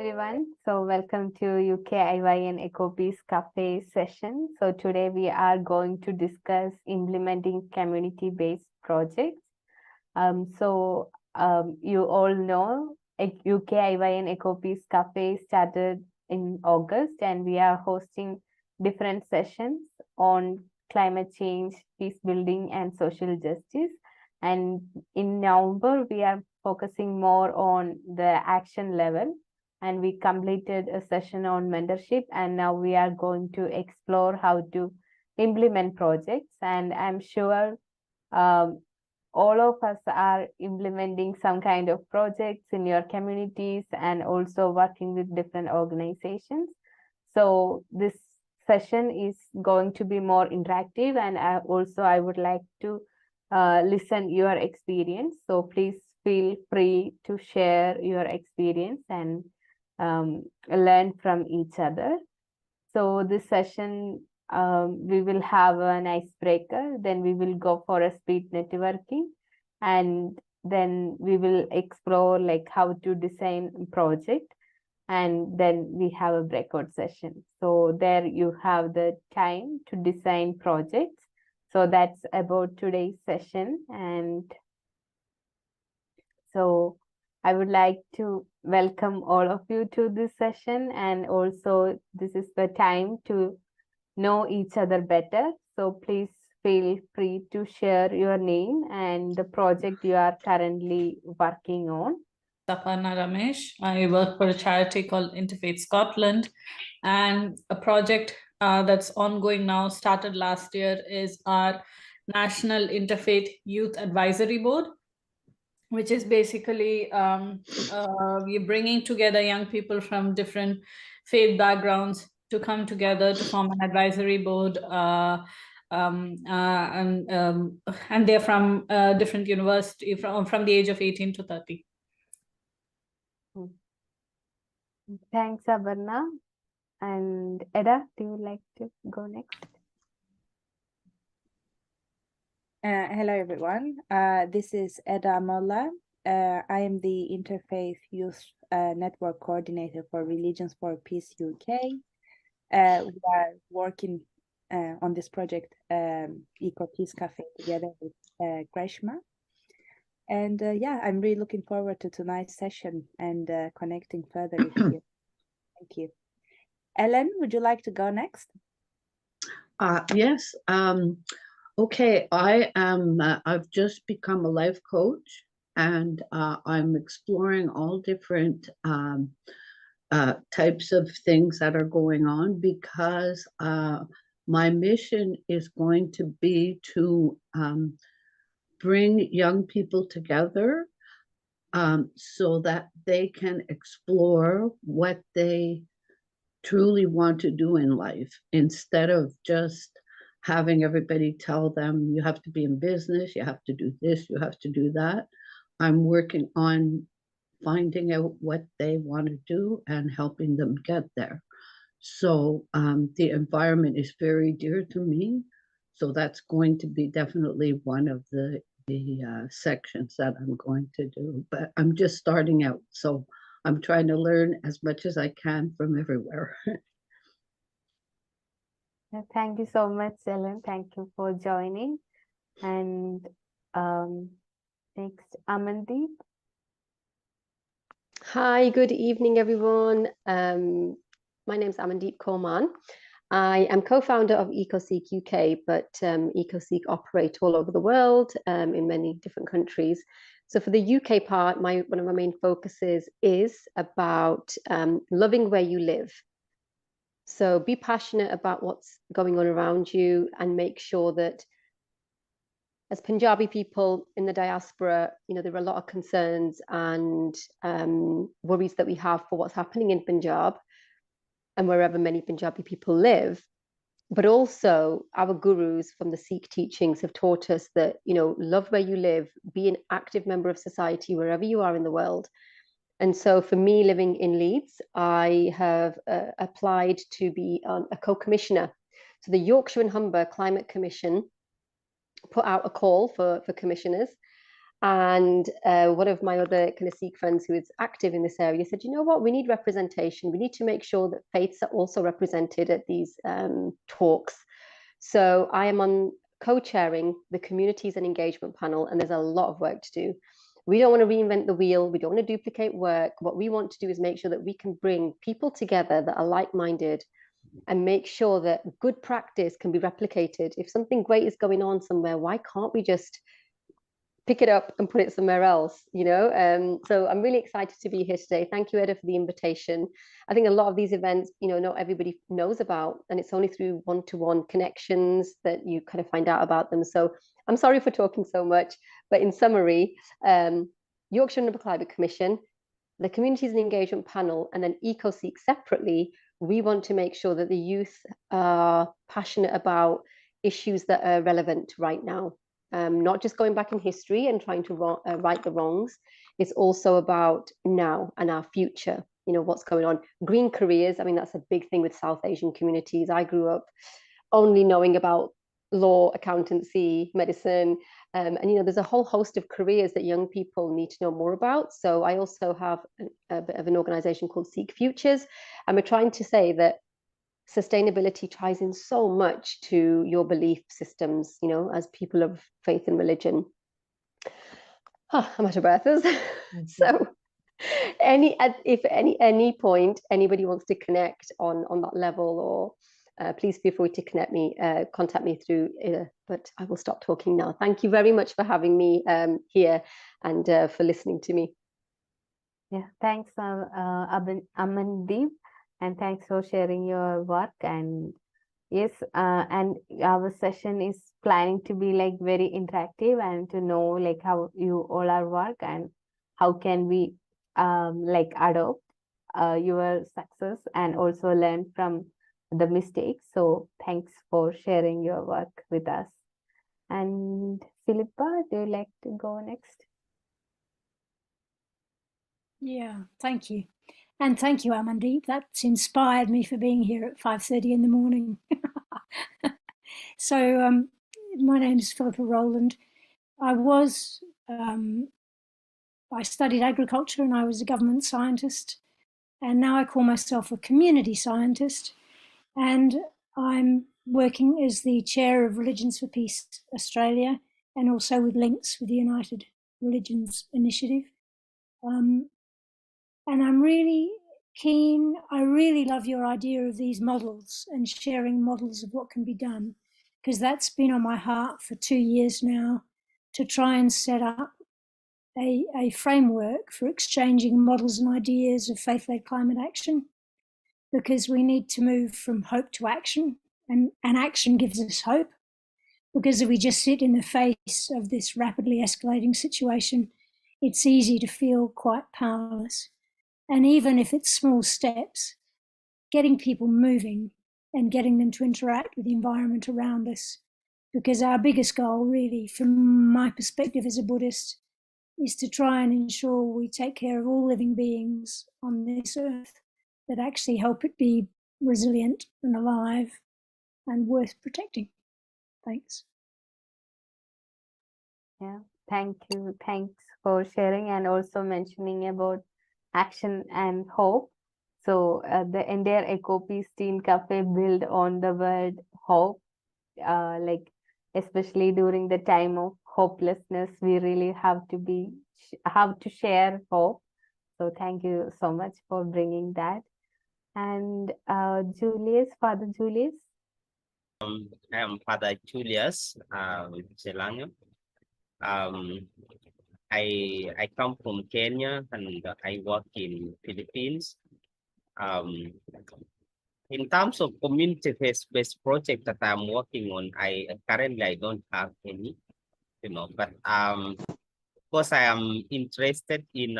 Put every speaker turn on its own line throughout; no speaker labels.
everyone. So welcome to UKIYN EcoPeace Cafe session. So today we are going to discuss implementing community-based projects. You all know UKIYN EcoPeace Cafe started in August, and we are hosting different sessions on climate change, peace building, and social justice. And in November, we are focusing more on the action level, and we completed a session on mentorship, and now we are going to explore how to implement projects. And I'm sure all of us are implementing some kind of projects in your communities and also working with different organizations. So this session is going to be more interactive, and I would like to listen your experience. So please feel free to share your experience and learn from each other. So this session, we will have an icebreaker, then we will go for a speed networking, and then we will explore like how to design a project, and then we have a breakout session. So there you have the time to design projects. So that's about today's session. And so I would like to welcome all of you to this session, and also this is the time to know each other better. So please feel free to share your name and the project you are currently working on.
Taparna Ramesh. I work for a charity called Interfaith Scotland, and a project that's ongoing now, started last year, is our National Interfaith Youth Advisory Board, which is basically we're bringing together young people from different faith backgrounds to come together to form an advisory board, and they're from different university from the age of 18 to 30.
Thanks, Abarna. And Eda, do you like to go next?
Hello, everyone. This is Eda Molla. I am the Interfaith Youth Network Coordinator for Religions for Peace UK. We are working on this project, EcoPeace Cafe, together with Greshma. And yeah, I'm really looking forward to tonight's session and connecting further with you. Thank you. Ellen, would you like to go next?
Yes. Okay, I've just become a life coach, and I'm exploring all different types of things that are going on, because my mission is going to be to bring young people together so that they can explore what they truly want to do in life, instead of just having everybody tell them you have to be in business, you have to do this, you have to do that. I'm working on finding out what they want to do and helping them get there. So the environment is very dear to me. So that's going to be definitely one of the sections that I'm going to do. But I'm just starting out, so I'm trying to learn as much as I can from everywhere.
Thank you so much, Ellen. Thank you for joining. And next, Amandeep.
Hi, good evening, everyone. My name is Amandeep Koman. I am co-founder of EcoSeek UK, but EcoSeek operate all over the world in many different countries. So for the UK part, one of my main focuses is about loving where you live. So be passionate about what's going on around you, and make sure that as Punjabi people in the diaspora, there are a lot of concerns and worries that we have for what's happening in Punjab and wherever many Punjabi people live. But also our gurus from the Sikh teachings have taught us that, love where you live, be an active member of society wherever you are in the world. And so for me, living in Leeds, I have applied to be a co-commissioner. So the Yorkshire and Humber Climate Commission put out a call for commissioners. And one of my other kind of Sikh friends who is active in this area said, you know what, we need representation. We need to make sure that faiths are also represented at these talks. So I am on co-chairing the communities and engagement panel, and there's a lot of work to do. We don't want to reinvent the wheel. We don't want to duplicate work. What we want to do is make sure that we can bring people together that are like-minded and make sure that good practice can be replicated. If something great is going on somewhere, why can't we just pick it up and put it somewhere else, you know? So I'm really excited to be here today. Thank you, Eda, for the invitation. I think a lot of these events, you know, not everybody knows about, and it's only through one-to-one connections that you kind of find out about them. So I'm sorry for talking so much, but in summary, Yorkshire Urban Climate Commission, the Communities and Engagement Panel, and then EcoSeek separately, we want to make sure that the youth are passionate about issues that are relevant right now. Not just going back in history and trying to right the wrongs. It's also about now and our future, you know, what's going on. Green careers, I mean, that's a big thing with South Asian communities. I grew up only knowing about law, accountancy, medicine, and, you know, there's a whole host of careers that young people need to know more about. So I also have a bit of an organization called Seek Futures, and we're trying to say that sustainability ties in so much to your belief systems, you know, as people of faith and religion. Oh, I'm out of breath. So if any point anybody wants to connect on that level, or please feel free to contact me through, but I will stop talking now. Thank you very much for having me here and for listening to me.
Yeah, thanks, Amandeep, and thanks for sharing your work. And yes, and our session is planning to be like very interactive and to know like how you all are work and how can we like adopt your success and also learn from the mistakes. So thanks for sharing your work with us. And Philippa, do you like to go next?
Yeah, thank you. And thank you, Amandeep. That's inspired me for being here at 5:30 in the morning. So my name is Philippa Rowland. I studied agriculture and I was a government scientist. And now I call myself a community scientist. And I'm working as the chair of Religions for Peace Australia and also with links with the United Religions Initiative. And I'm really keen, I really love your idea of these models and sharing models of what can be done, because that's been on my heart for 2 years now, to try and set up a framework for exchanging models and ideas of faith-led climate action, because we need to move from hope to action, and action gives us hope, because if we just sit in the face of this rapidly escalating situation, it's easy to feel quite powerless. And even if it's small steps, getting people moving and getting them to interact with the environment around us. Because our biggest goal, really, from my perspective as a Buddhist, is to try and ensure we take care of all living beings on this earth that actually help it be resilient and alive and worth protecting. Thanks.
Yeah, thank you. Thanks for sharing and also mentioning about action and hope. So the entire EcoPeace Teen Cafe built on the word hope, like especially during the time of hopelessness, we really have to share hope. So thank you so much for bringing that. And Father Julius.
I am Father Julius Zelange. I come from Kenya and I work in Philippines. In terms of community-based project that I'm working on, currently I don't have any, you know, but of course I am interested in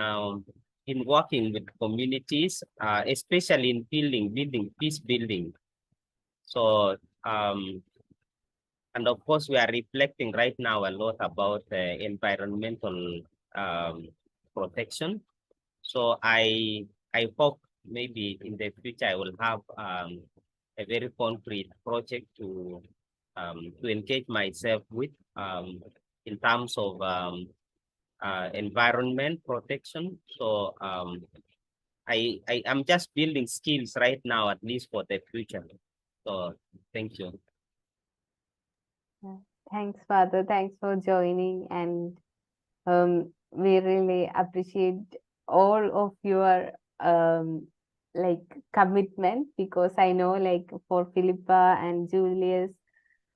working with communities, especially in building peace building. So and of course, we are reflecting right now a lot about environmental protection. So I hope maybe in the future I will have a very concrete project to engage myself with in terms of environment protection. So I am just building skills right now, at least for the future. So thank you.
Thanks, Father. Thanks for joining, and we really appreciate all of your like commitment, because I know like for Philippa and Julius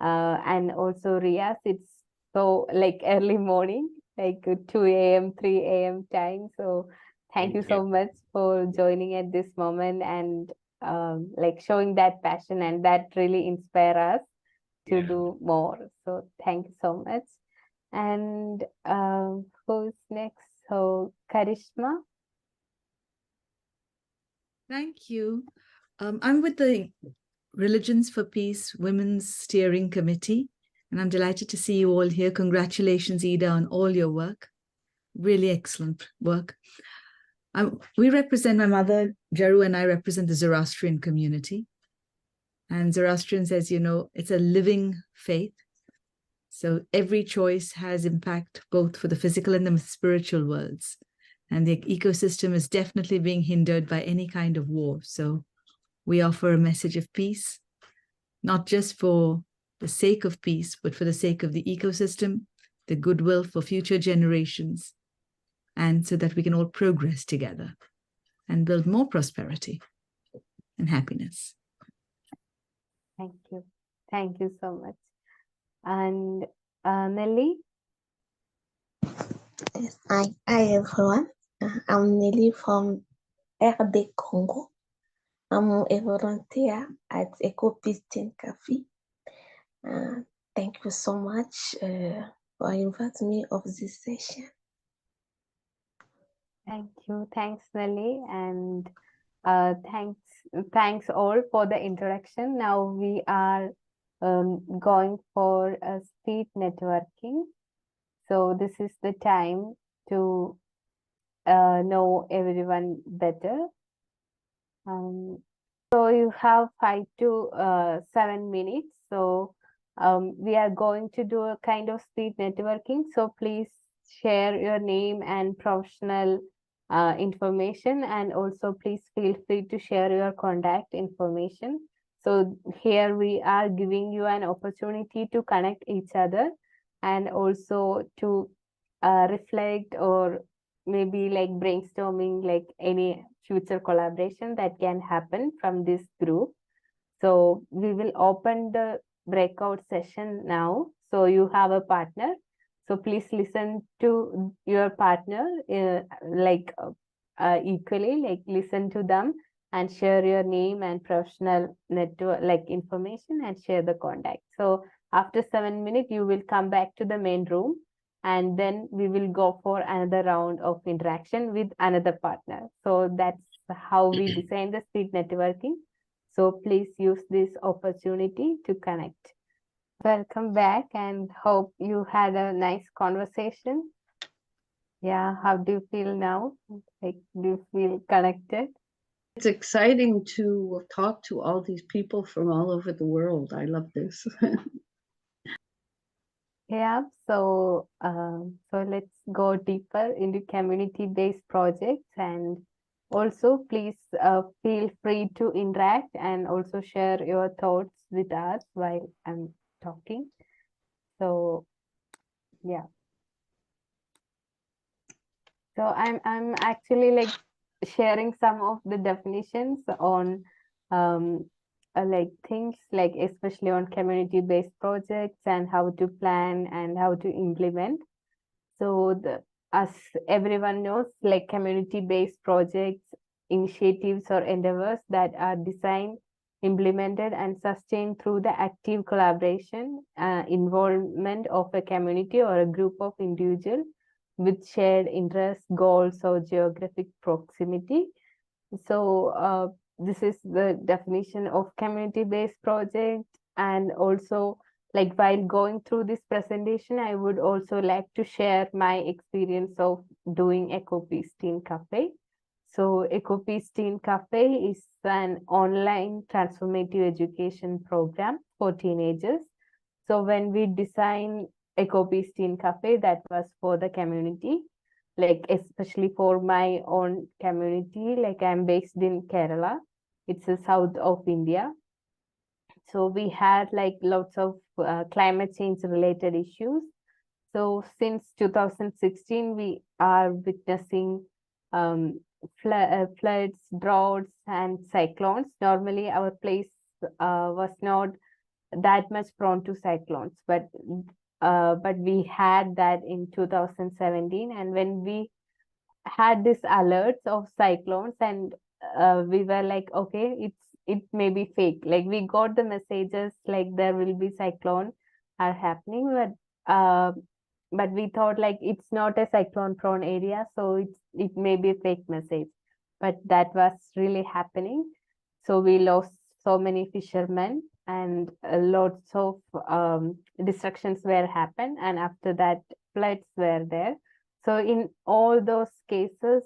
and also Rias, it's so like early morning, like 2 a.m., 3 a.m. time. So thank you so much for joining at this moment and like showing that passion, and that really inspire us to do more. So thank you so much. And who's next? So Karishma.
Thank you. I'm with the Religions for Peace Women's Steering Committee, and I'm delighted to see you all here. Congratulations, Ida, on all your work. Really excellent work. We represent, my mother, Jaru, and I represent the Zoroastrian community. And Zoroastrians, as you know, it's a living faith. So every choice has impact both for the physical and the spiritual worlds. And the ecosystem is definitely being hindered by any kind of war. So we offer a message of peace, not just for the sake of peace, but for the sake of the ecosystem, the goodwill for future generations, and so that we can all progress together and build more prosperity and happiness.
Thank you. Thank you so much. And Nelly?
Yes, hi everyone. I'm Nelly from RD Congo. I'm a volunteer at EcoPeace Cafe. Thank you so much for inviting me of this session.
Thank you. Thanks, Nelly. And thanks all for the introduction. Now we are going for a speed networking. So this is the time to know everyone better. So you have 5 to 7 minutes. So we are going to do a kind of speed networking. So please share your name and professional information, and also please feel free to share your contact information. So here we are giving you an opportunity to connect each other, and also to reflect, or maybe like brainstorming like any future collaboration that can happen from this group. So we will open the breakout session now. So you have a partner. So please listen to your partner equally, like listen to them and share your name and professional network like information and share the contact. So after 7 minutes, you will come back to the main room, and then we will go for another round of interaction with another partner. So that's how we design the speed networking. So please use this opportunity to connect. Welcome back, and hope you had a nice conversation. Yeah, how do you feel now? Like, do you feel connected?
It's exciting to talk to all these people from all over the world. I love this.
Yeah, so let's go deeper into community-based projects, and also please feel free to interact and also share your thoughts with us while I'm talking. So yeah. So I'm actually like sharing some of the definitions on like things like especially on community-based projects and how to plan and how to implement. So as everyone knows, like community-based projects, initiatives or endeavors that are designed, implemented and sustained through the active collaboration, involvement of a community or a group of individuals with shared interests, goals or geographic proximity. So this is the definition of community-based project. And also, like while going through this presentation, I would also like to share my experience of doing EcoPeace Teen Cafe. So EcoPeace Teen Cafe is an online transformative education program for teenagers. So when we designed EcoPeace Teen Cafe, that was for the community. like especially for my own community. Like I'm based in Kerala. It's the south of India. So we had like lots of climate change related issues. So since 2016, we are witnessing floods, droughts, and cyclones. Normally, our place was not that much prone to cyclones, but we had that in 2017. And when we had this alerts of cyclones, and we were like, okay, it may be fake. Like we got the messages like there will be cyclone are happening, but we thought like it's not a cyclone prone area, so it may be a fake message. But that was really happening. So we lost so many fishermen, and lots of destructions were happened, and after that floods were there. So in all those cases,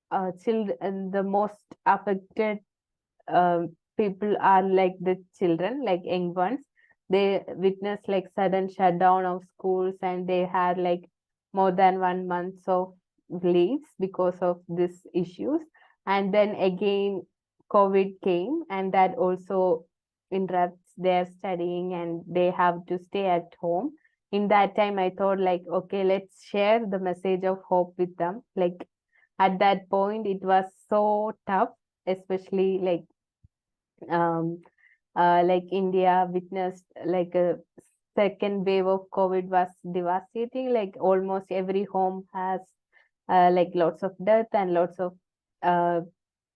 the most affected people are like the children, like young ones. They witnessed like sudden shutdown of schools, and they had like more than 1 month of leaves because of these issues. And then again, COVID came, and that also interrupts their studying, and they have to stay at home. In that time, I thought like, okay, let's share the message of hope with them. Like at that point, it was so tough, especially like India witnessed like a second wave of COVID was devastating. Like almost every home has like lots of death and lots of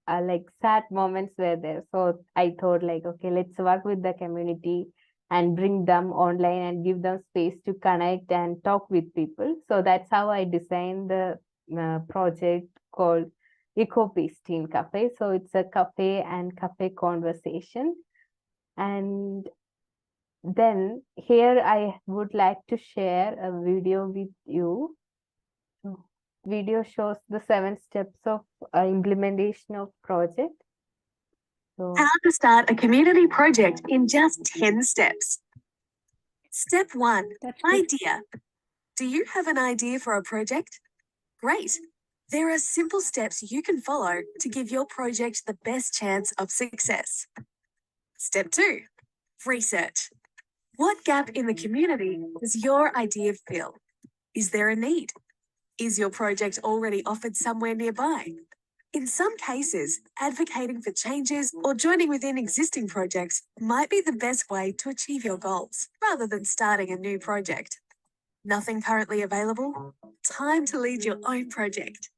like sad moments were there. So I thought like, okay, let's work with the community and bring them online and give them space to connect and talk with people. So that's how I designed the project called EcoPeace Cafe. So it's a cafe and cafe conversation. And then here I would like to share a video with you. So video shows the 7 steps of implementation of project. So,
how to start a community project in just 10 steps. Step 1,
That's good.
idea. Do you have an idea for a project? Great. There are simple steps you can follow to give your project the best chance of success. Step 2, research. What gap in the community does your idea fill? Is there a need? Is your project already offered somewhere nearby? In some cases, advocating for changes or joining within existing projects might be the best way to achieve your goals, rather than starting a new project. Nothing currently available? Time to lead your own project.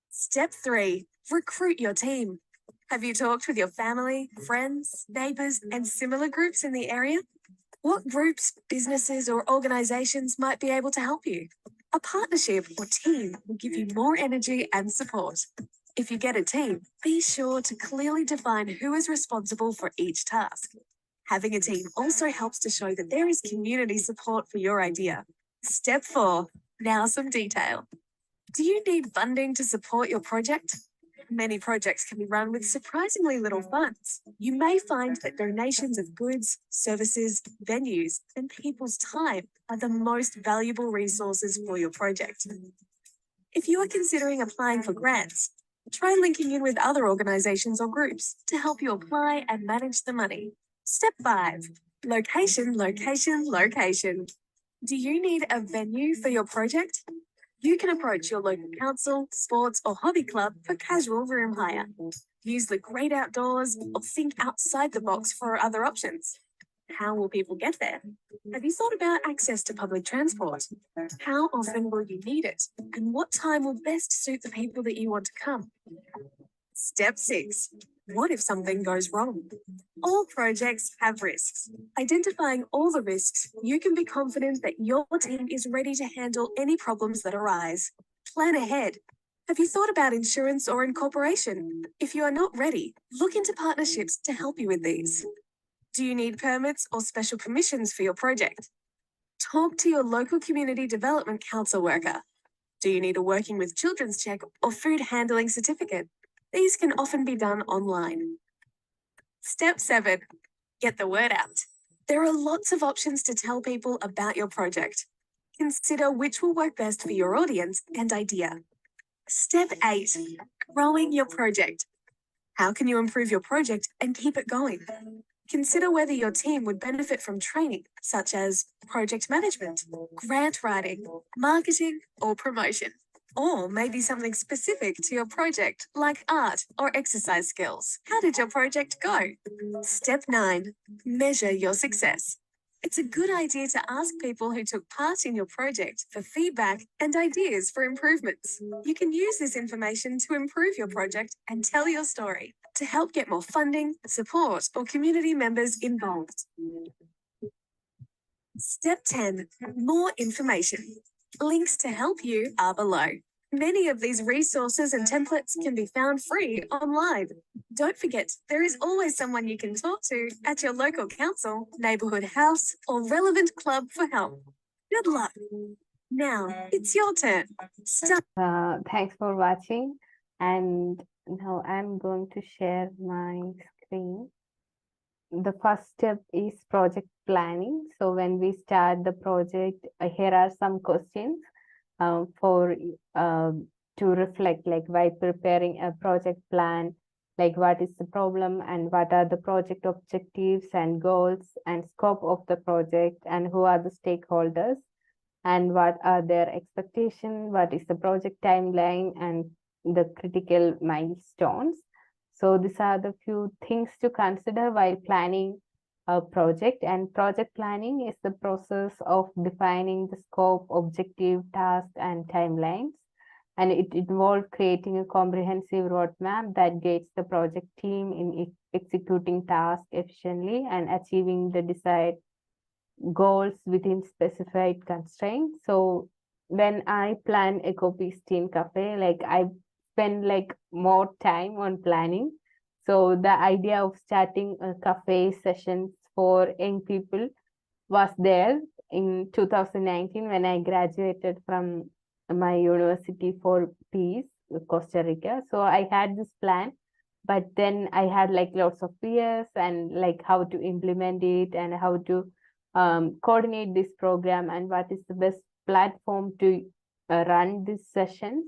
Step 3, recruit your team. Have you talked with your family, friends, neighbours, and similar groups in the area? What groups, businesses, or organisations might be able to help you? A partnership or team will give you more energy and support. If you get a team, be sure to clearly define who is responsible for each task. Having a team also helps to show that there is community support for your idea. Step 4, now some detail. Do you need funding to support your project? Many projects can be run with surprisingly little funds. You may find that donations of goods, services, venues, and people's time are the most valuable resources for your project. If you are considering applying for grants, try linking in with other organisations or groups to help you apply and manage the money. Step 5, location, location, location. Do you need a venue for your project? You can approach your local council, sports, or hobby club for casual room hire. Use the great outdoors or think outside the box for other options. How will people get there? Have you thought about access to public transport? How often will you need it? And what time will best suit the people that you want to come? Step 6, what if something goes wrong? All projects have risks. Identifying all the risks, you can be confident that your team is ready to handle any problems that arise. Plan ahead. Have you thought about insurance or incorporation? If you are not ready, look into partnerships to help you with these. Do you need permits or special permissions for your project? Talk to your local community development council worker. Do you need a working with children's check or food handling certificate? These can often be done online. Step 7, get the word out. There are lots of options to tell people about your project. Consider which will work best for your audience and idea. Step 8, growing your project. How can you improve your project and keep it going? Consider whether your team would benefit from training, such as project management, grant writing, marketing, or promotion. Or maybe something specific to your project, like art or exercise skills. How did your project go? Step 9, measure your success. It's a good idea to ask people who took part in your project for feedback and ideas for improvements. You can use this information to improve your project and tell your story to help get more funding, support, or community members involved. Step 10, more information. Links to help you are below. Many of these resources and templates can be found free online. Don't forget, there is always someone you can talk to at your local council, neighbourhood house, or relevant club for help. Good luck. Now, it's your turn. Start.
Thanks for watching. And now I'm going to share my screen. The first step is project planning. So when we start the project, here are some questions to reflect, like while preparing a project plan, like what is the problem and what are the project objectives and goals and scope of the project, and who are the stakeholders and what are their expectations, what is the project timeline and the critical milestones. So these are the few things to consider while planning a project. And project planning is the process of defining the scope, objective, task, and timelines. And it involves creating a comprehensive roadmap that guides the project team in executing tasks efficiently and achieving the desired goals within specified constraints. So when I plan EcoPeace Teen Cafe, like I spend like more time on planning. So the idea of starting a cafe sessions for young people was there in 2019 when I graduated from my university for peace, Costa Rica. So I had this plan, but then I had like lots of fears and like how to implement it and how to coordinate this program and what is the best platform to run these sessions.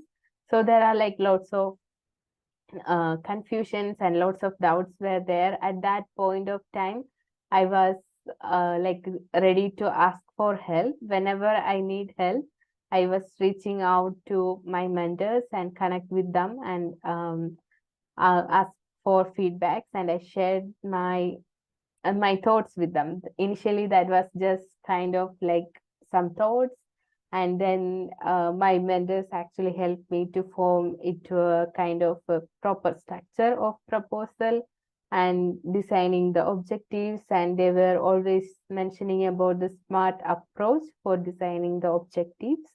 So there are like lots of confusions and lots of doubts were there. At that point of time, I was like ready to ask for help. Whenever I need help, I was reaching out to my mentors and connect with them and ask for feedbacks, and I shared my thoughts with them. Initially, that was just kind of like some thoughts, and then my mentors actually helped me to form into a kind of a proper structure of proposal and designing the objectives. And they were always mentioning about the SMART approach for designing the objectives.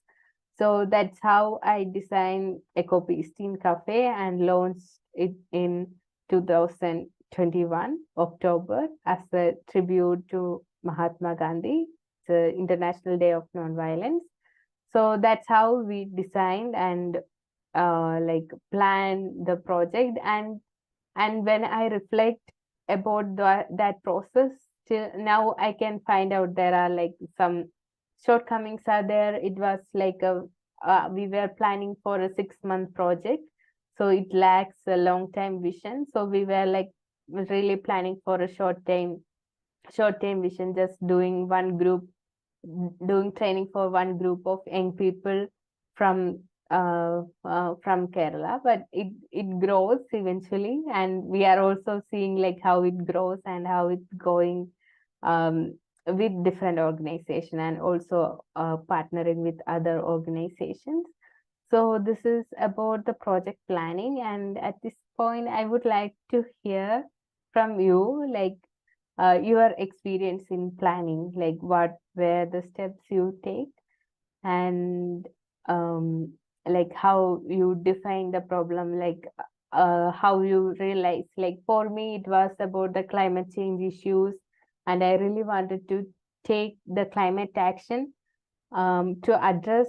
So that's how I designed EcoPeace Teen Cafe and launched it in 2021 October as a tribute to Mahatma Gandhi, the International Day of Nonviolence. So that's how we designed and like plan the project. And when I reflect about that process, till now I can find out there are like some shortcomings are there. It was like we were planning for a 6-month project, so it lacks a long-term vision. So we were like really planning for a short-term vision, just doing training for one group of young people from Kerala, but it grows eventually, and we are also seeing like how it grows and how it's going with different organizations and also partnering with other organizations. So this is about the project planning, and at this point I would like to hear from you, like your experience in planning, like what were the steps you take, and like how you define the problem, like how you realize. Like for me, it was about the climate change issues, and I really wanted to take the climate action to address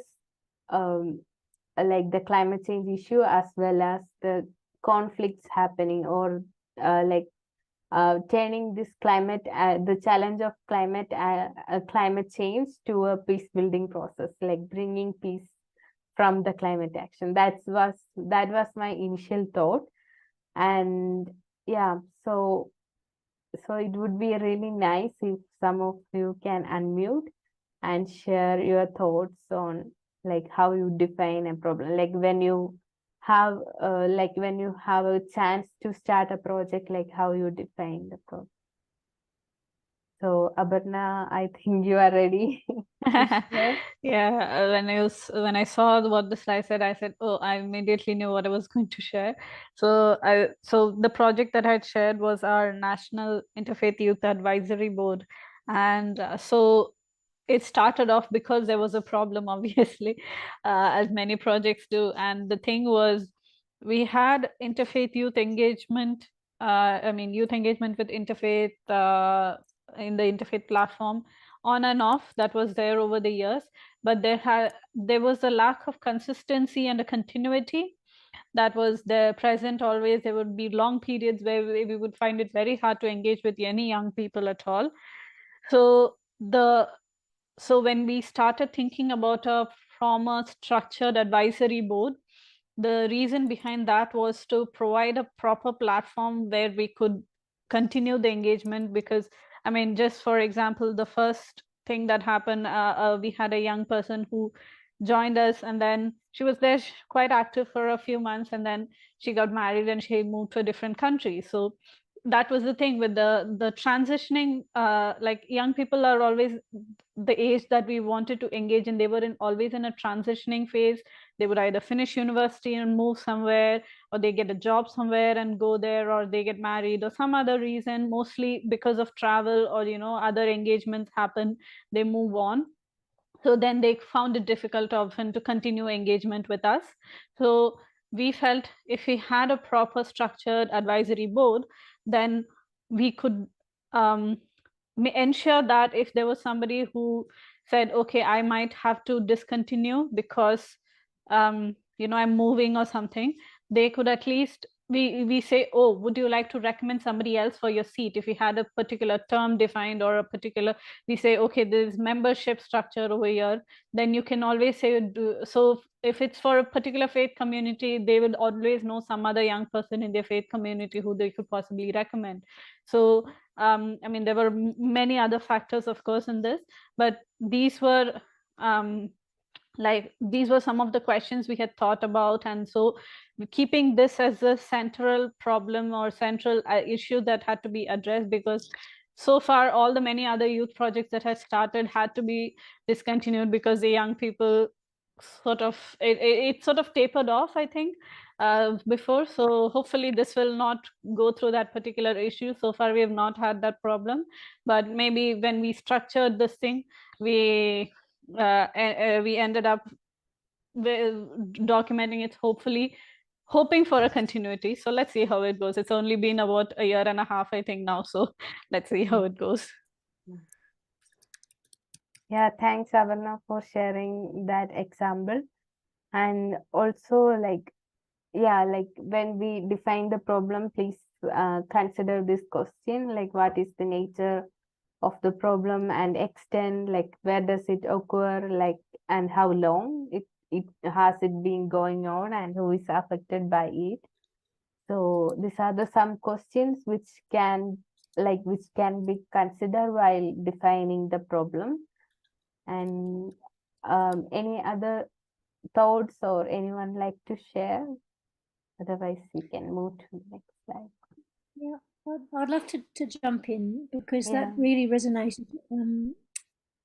like the climate change issue as well as the conflicts happening, or like turning this the challenge of climate change to a peace building process, like bringing peace from the climate action. That was my initial thought. And yeah, so it would be really nice if some of you can unmute and share your thoughts on like how you define a problem, like when you have a chance to start a project, like how you define the problem. So Aparna, I think you are ready.
Yeah, when I saw what the slide said, I said, oh, I immediately knew what I was going to share. So the project that I had shared was our National Interfaith Youth Advisory Board. And so it started off because there was a problem, obviously, as many projects do. And the thing was, we had interfaith youth engagement, youth engagement with interfaith in the interfaith platform on and off. That was there over the years, but there was a lack of consistency and a continuity that was there present always. There would be long periods where we would find it very hard to engage with any young people at all. So when we started thinking about a structured advisory board, the reason behind that was to provide a proper platform where we could continue the engagement. Because just for example, the first thing that happened, we had a young person who joined us, and then she was there quite active for a few months, and then she got married and she moved to a different country. So that was the thing with the transitioning, like young people are always the age that we wanted to engage in. They were always in a transitioning phase. They would either finish university and move somewhere, or they get a job somewhere and go there, or they get married or some other reason, mostly because of travel or other engagements happen, they move on. So then they found it difficult often to continue engagement with us. So we felt if we had a proper structured advisory board, then we could ensure that if there was somebody who said, okay, I might have to discontinue because I'm moving or something, they could at least, we say, oh, would you like to recommend somebody else for your seat? If we had a particular term defined or a particular, we say, okay, there's membership structure over here, then you can always say, so if it's for a particular faith community, they will always know some other young person in their faith community who they could possibly recommend. So there were many other factors, of course, in this, but these were some of the questions we had thought about. And so keeping this as a central problem or central issue that had to be addressed, because so far all the many other youth projects that had started had to be discontinued because the young people sort of tapered off, I think, before. So hopefully this will not go through that particular issue. So far we have not had that problem, but maybe when we structured this thing, we ended up documenting it, hoping for a continuity. So let's see how it goes. It's only been about a year and a half, I think, now. So let's see how it goes.
Yeah, thanks, Aparna, for sharing that example. And also, when we define the problem, please consider this question, like what is the nature of the problem and extent, like where does it occur, like, and how long it has been going on, and who is affected by it. So these are some questions which can be considered while defining the problem. And any other thoughts or anyone like to share? Otherwise we can move to the next slide.
Yeah, I'd love to jump in, because that really resonated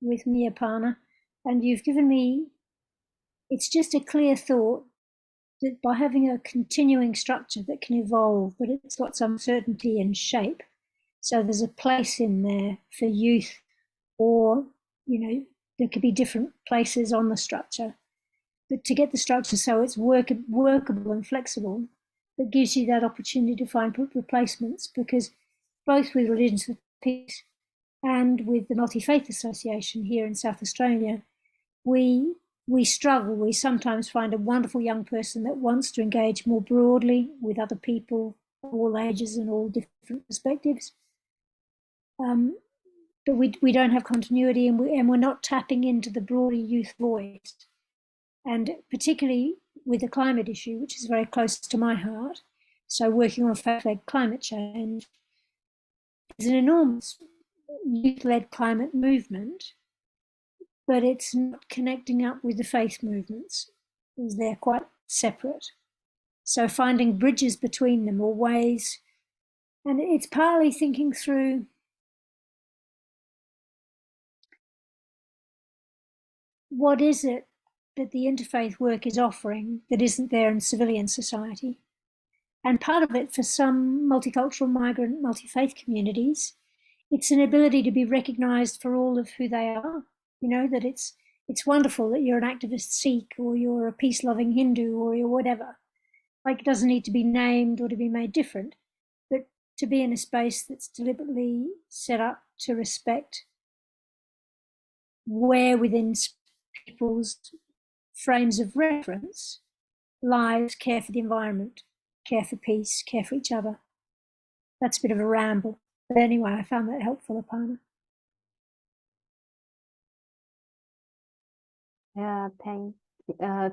with me, Aparna, and you've given me, it's just a clear thought that by having a continuing structure that can evolve, but it's got some certainty and shape, so there's a place in there for youth, or there could be different places on the structure, but to get the structure so it's workable and flexible, that gives you that opportunity to find replacements. Because both with Religions for Peace and with the Multi-Faith Association here in South Australia, we struggle. We sometimes find a wonderful young person that wants to engage more broadly with other people, all ages and all different perspectives. but we don't have continuity, and we're not tapping into the broader youth voice. And particularly with the climate issue, which is very close to my heart, so working on fact-led climate change, there's an enormous youth-led climate movement, but it's not connecting up with the faith movements, because they're quite separate. So finding bridges between them, or ways, and it's partly thinking through what is it that the interfaith work is offering that isn't there in civilian society. And part of it, for some multicultural, migrant, multi-faith communities, it's an ability to be recognised for all of who they are. You know, that it's wonderful that you're an activist Sikh, or you're a peace-loving Hindu, or you're whatever. Like, it doesn't need to be named or to be made different, but to be in a space that's deliberately set up to respect where within people's frames of reference lies care for the environment, care for peace, care for each other. That's a bit of a ramble. But anyway, I found that helpful, Aparna.
Yeah,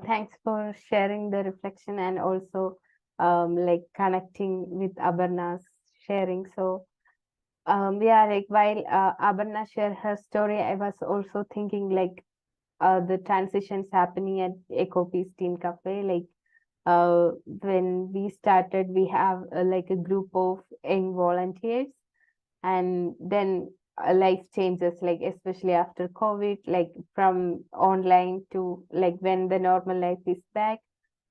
thanks for sharing the reflection, and also like connecting with Abarna's sharing. So yeah, like while Abarna shared her story, I was also thinking like the transitions happening at EcoPeace Teen Cafe. Like when we started, we have like a group of young volunteers, and then life changes, like especially after COVID, like from online to like when the normal life is back,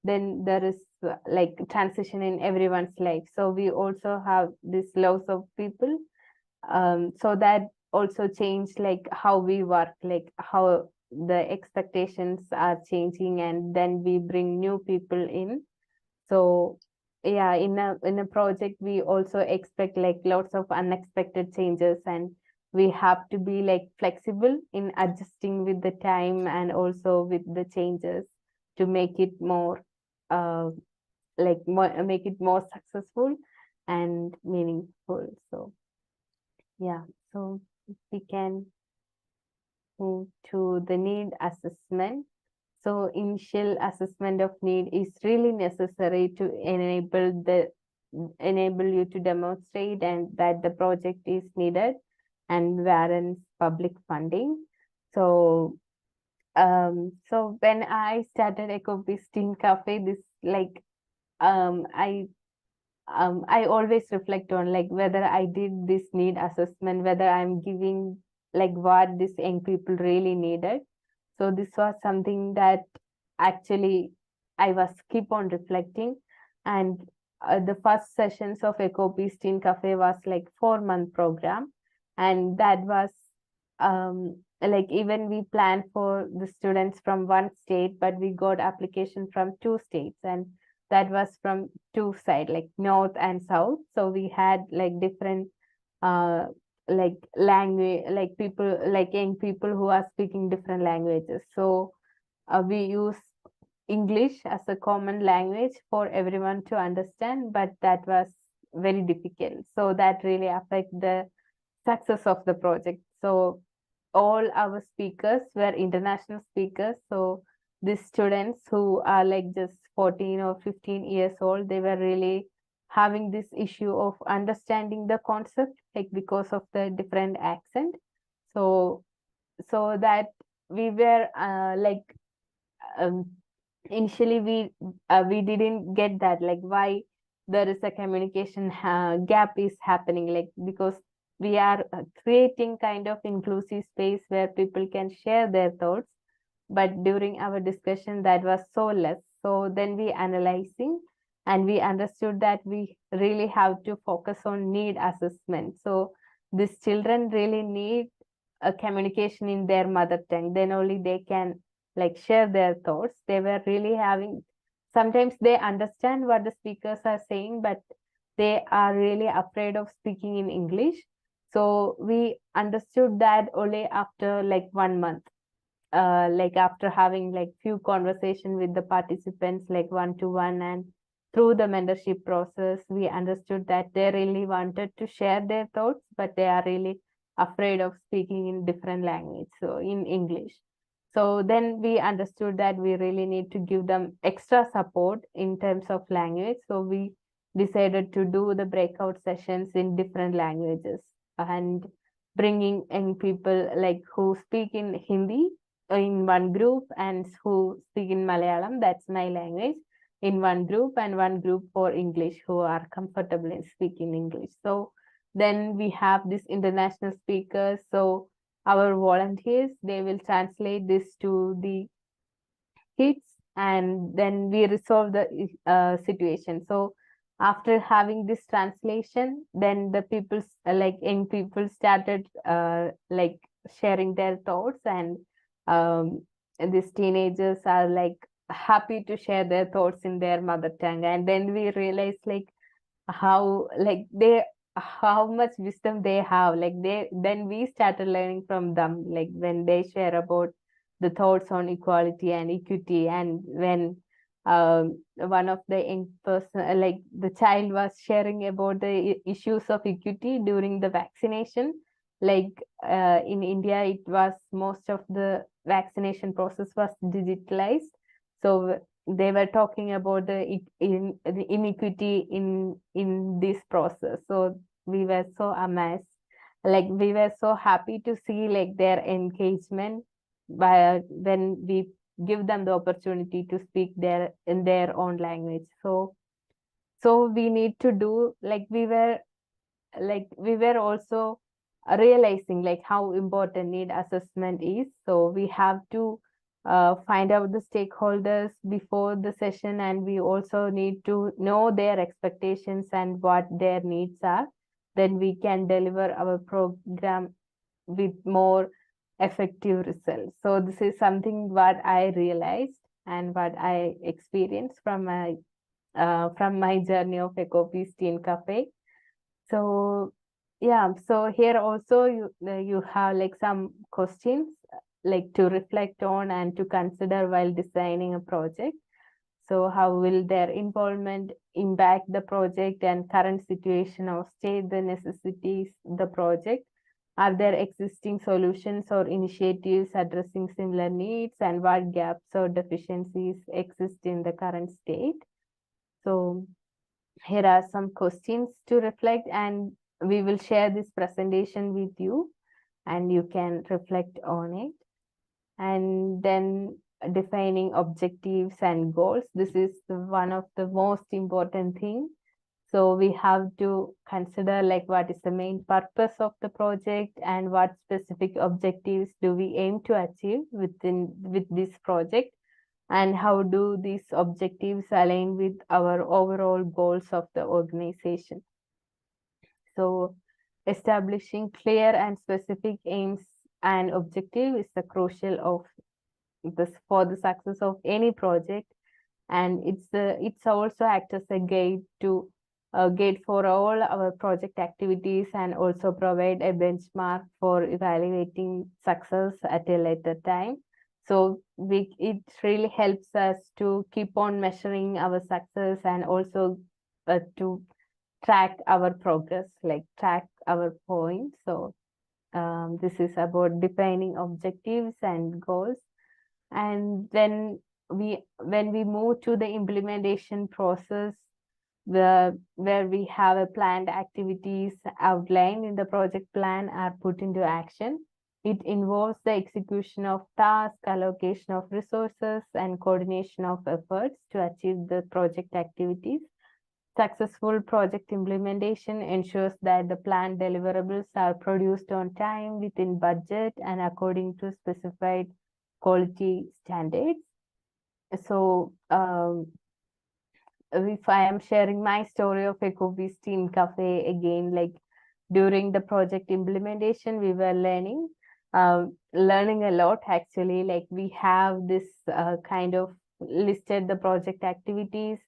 then there is like transition in everyone's life. So we also have this loss of people, so that also changed like how we work, like how the expectations are changing, and then we bring new people in. So yeah, in a project we also expect like lots of unexpected changes, and we have to be like flexible in adjusting with the time and also with the changes to make it more make it more successful and meaningful. So yeah, so we can move to the need assessment. So initial assessment of need is really necessary to enable you to demonstrate and that the project is needed and warrants public funding. So so when I started EcoPeace Teen Cafe, this like I always reflect on like whether I did this need assessment, whether I'm giving like what these young people really needed. So this was something that actually I was keep on reflecting. And the first sessions of EcoPeace Teen Cafe was like 4-month program, and that was like even we planned for the students from one state, but we got application from 2 states, and that was from 2 sides, like north and south. So we had like different like language, like people, like young people who are speaking different languages. So we use English as a common language for everyone to understand, but that was very difficult. So that really affect the success of the project. So all our speakers were international speakers. So these students who are like just 14 or 15 years old, they were really having this issue of understanding the concept, like because of the different accent. So that we were initially we didn't get that, like why there is a communication gap is happening, like because we are creating kind of inclusive space where people can share their thoughts, but during our discussion that was so less. So then we analyzing, and we understood that we really have to focus on need assessment. So these children really need a communication in their mother tongue, then only they can like share their thoughts. They were really having, sometimes they understand what the speakers are saying, but they are really afraid of speaking in English. So we understood that only after like 1 month, like after having like few conversation with the participants, like 1-to-1, and through the mentorship process, we understood that they really wanted to share their thoughts, but they are really afraid of speaking in different language, so in English. So then we understood that we really need to give them extra support in terms of language. So we decided to do the breakout sessions in different languages and bringing in people like who speak in Hindi in one group and who speak in Malayalam, that's my language, in one group, and one group for English who are comfortable in speaking English. So then we have these international speakers. So our volunteers, they will translate this to the kids, and then we resolve the situation. So after having this translation, then the people, like young people, started like sharing their thoughts, and these teenagers are like happy to share their thoughts in their mother tongue. And then we realized like how like they how much wisdom they have, like they then we started learning from them, like when they share about the thoughts on equality and equity. And when one of the young person, like the child, was sharing about the issues of equity during the vaccination, like in India it was most of the vaccination process was digitalized. So they were talking about the inequity in this process. So we were so amazed, like we were so happy to see like their engagement by when we give them the opportunity to speak in their own language. So we need to do like we were also realizing like how important need assessment is. So we have to find out the stakeholders before the session, and we also need to know their expectations and what their needs are. Then we can deliver our program with more effective results. So this is something what I realized and what I experienced from my journey of EcoPeace Teen Cafe. So yeah, so here also you have like some questions like to reflect on and to consider while designing a project. So how will their involvement impact the project and current situation or state the necessities the project? Are there existing solutions or initiatives addressing similar needs, and what gaps or deficiencies exist in the current state? So here are some questions to reflect, and we will share this presentation with you and you can reflect on it. And then defining objectives and goals. This is one of the most important thing. So we have to consider like what is the main purpose of the project and what specific objectives do we aim to achieve with this project, and how do these objectives align with our overall goals of the organization. So establishing clear and specific aims and objective is the crucial of this for the success of any project, and it's also act as a guide for all our project activities, and also provide a benchmark for evaluating success at a later time. So it really helps us to keep on measuring our success, and also to track our progress, like track our points. So this is about defining objectives and goals. And then when we move to the implementation process, where we have a planned activities outlined in the project plan are put into action. It involves the execution of tasks, allocation of resources, and coordination of efforts to achieve the project activities. Successful project implementation ensures that the planned deliverables are produced on time, within budget, and according to specified quality standards. So if I am sharing my story of EcoPeace Teen Cafe again, like during the project implementation, we were learning a lot actually. Like we have this kind of listed the project activities,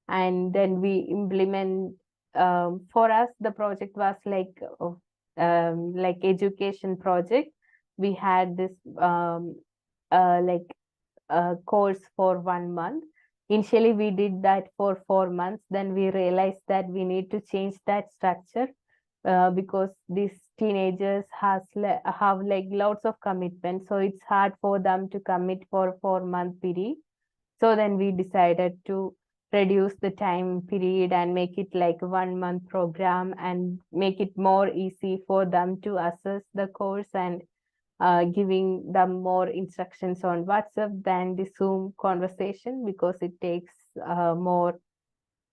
and then we implement. For us, the project was like education project. We had this course for 1 month. Initially, we did that for 4 months. Then we realized that we need to change that structure because these teenagers have like lots of commitments, so it's hard for them to commit for 4-month period. So then we decided to reduce the time period and make it like 1-month program and make it more easy for them to assess the course, and giving them more instructions on WhatsApp than the Zoom conversation, because it takes more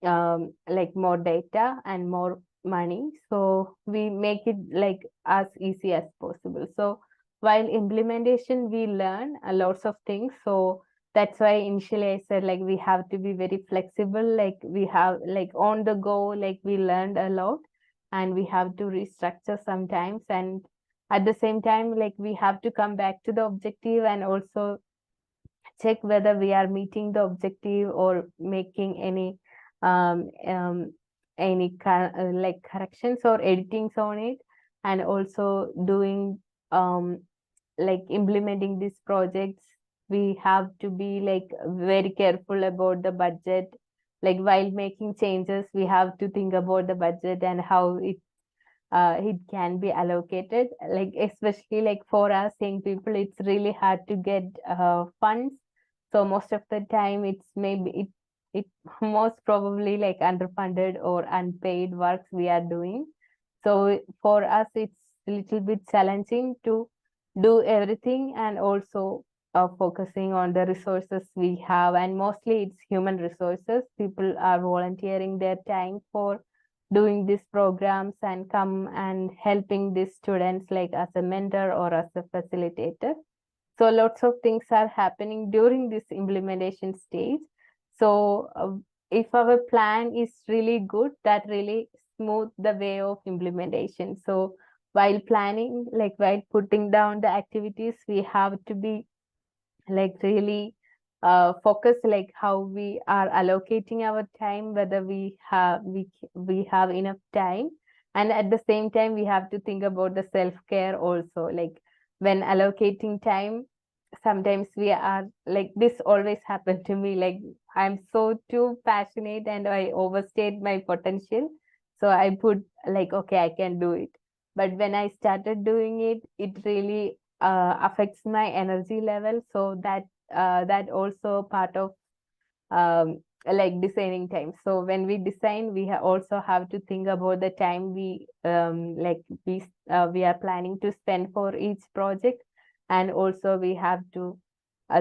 more data and more money. So we make it like as easy as possible. So while implementation, we learn a lots of things. So that's why initially I said like we have to be very flexible, like we have like on the go, like we learned a lot and we have to restructure sometimes, and at the same time like we have to come back to the objective and also check whether we are meeting the objective or making any like corrections or editings on it, and also doing like implementing these projects. We have to be like very careful about the budget. Like while making changes, we have to think about the budget and how it can be allocated. Like especially like for us young people, it's really hard to get funds. So most of the time it's maybe it most probably like underfunded or unpaid works we are doing. So for us it's a little bit challenging to do everything, and also focusing on the resources we have, and mostly it's human resources. People are volunteering their time for doing these programs and come and helping these students like as a mentor or as a facilitator. So lots of things are happening during this implementation stage. So if our plan is really good, that really smooth the way of implementation. So while planning, like while putting down the activities, we have to be like really focus like how we are allocating our time, whether we have enough time, and at the same time we have to think about the self-care also. Like when allocating time, sometimes we are like, this always happened to me, like I'm so too passionate and I overstate my potential, so I put like, okay, I can do it. But when I started doing it, it really affects my energy level. So that also part of like designing time. So when we design, we also have to think about the time we we are planning to spend for each project, and also we have to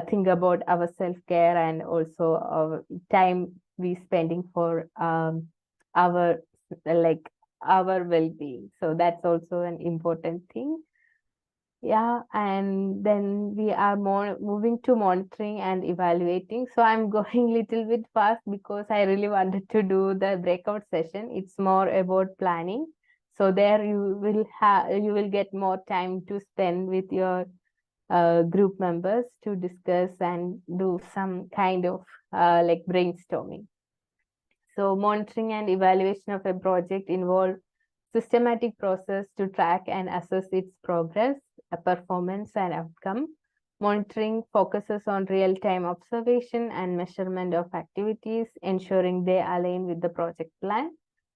think about our self-care and also our time we spending for our like our well-being. So that's also an important thing. Yeah, and then we are more moving to monitoring and evaluating. So I'm going little bit fast because I really wanted to do the breakout session. It's more about planning. So there you will get more time to spend with your group members to discuss and do some kind of like brainstorming. So monitoring and evaluation of a project involve systematic process to track and assess its progress, performance, and outcome. Monitoring focuses on real-time observation and measurement of activities, ensuring they align with the project plan.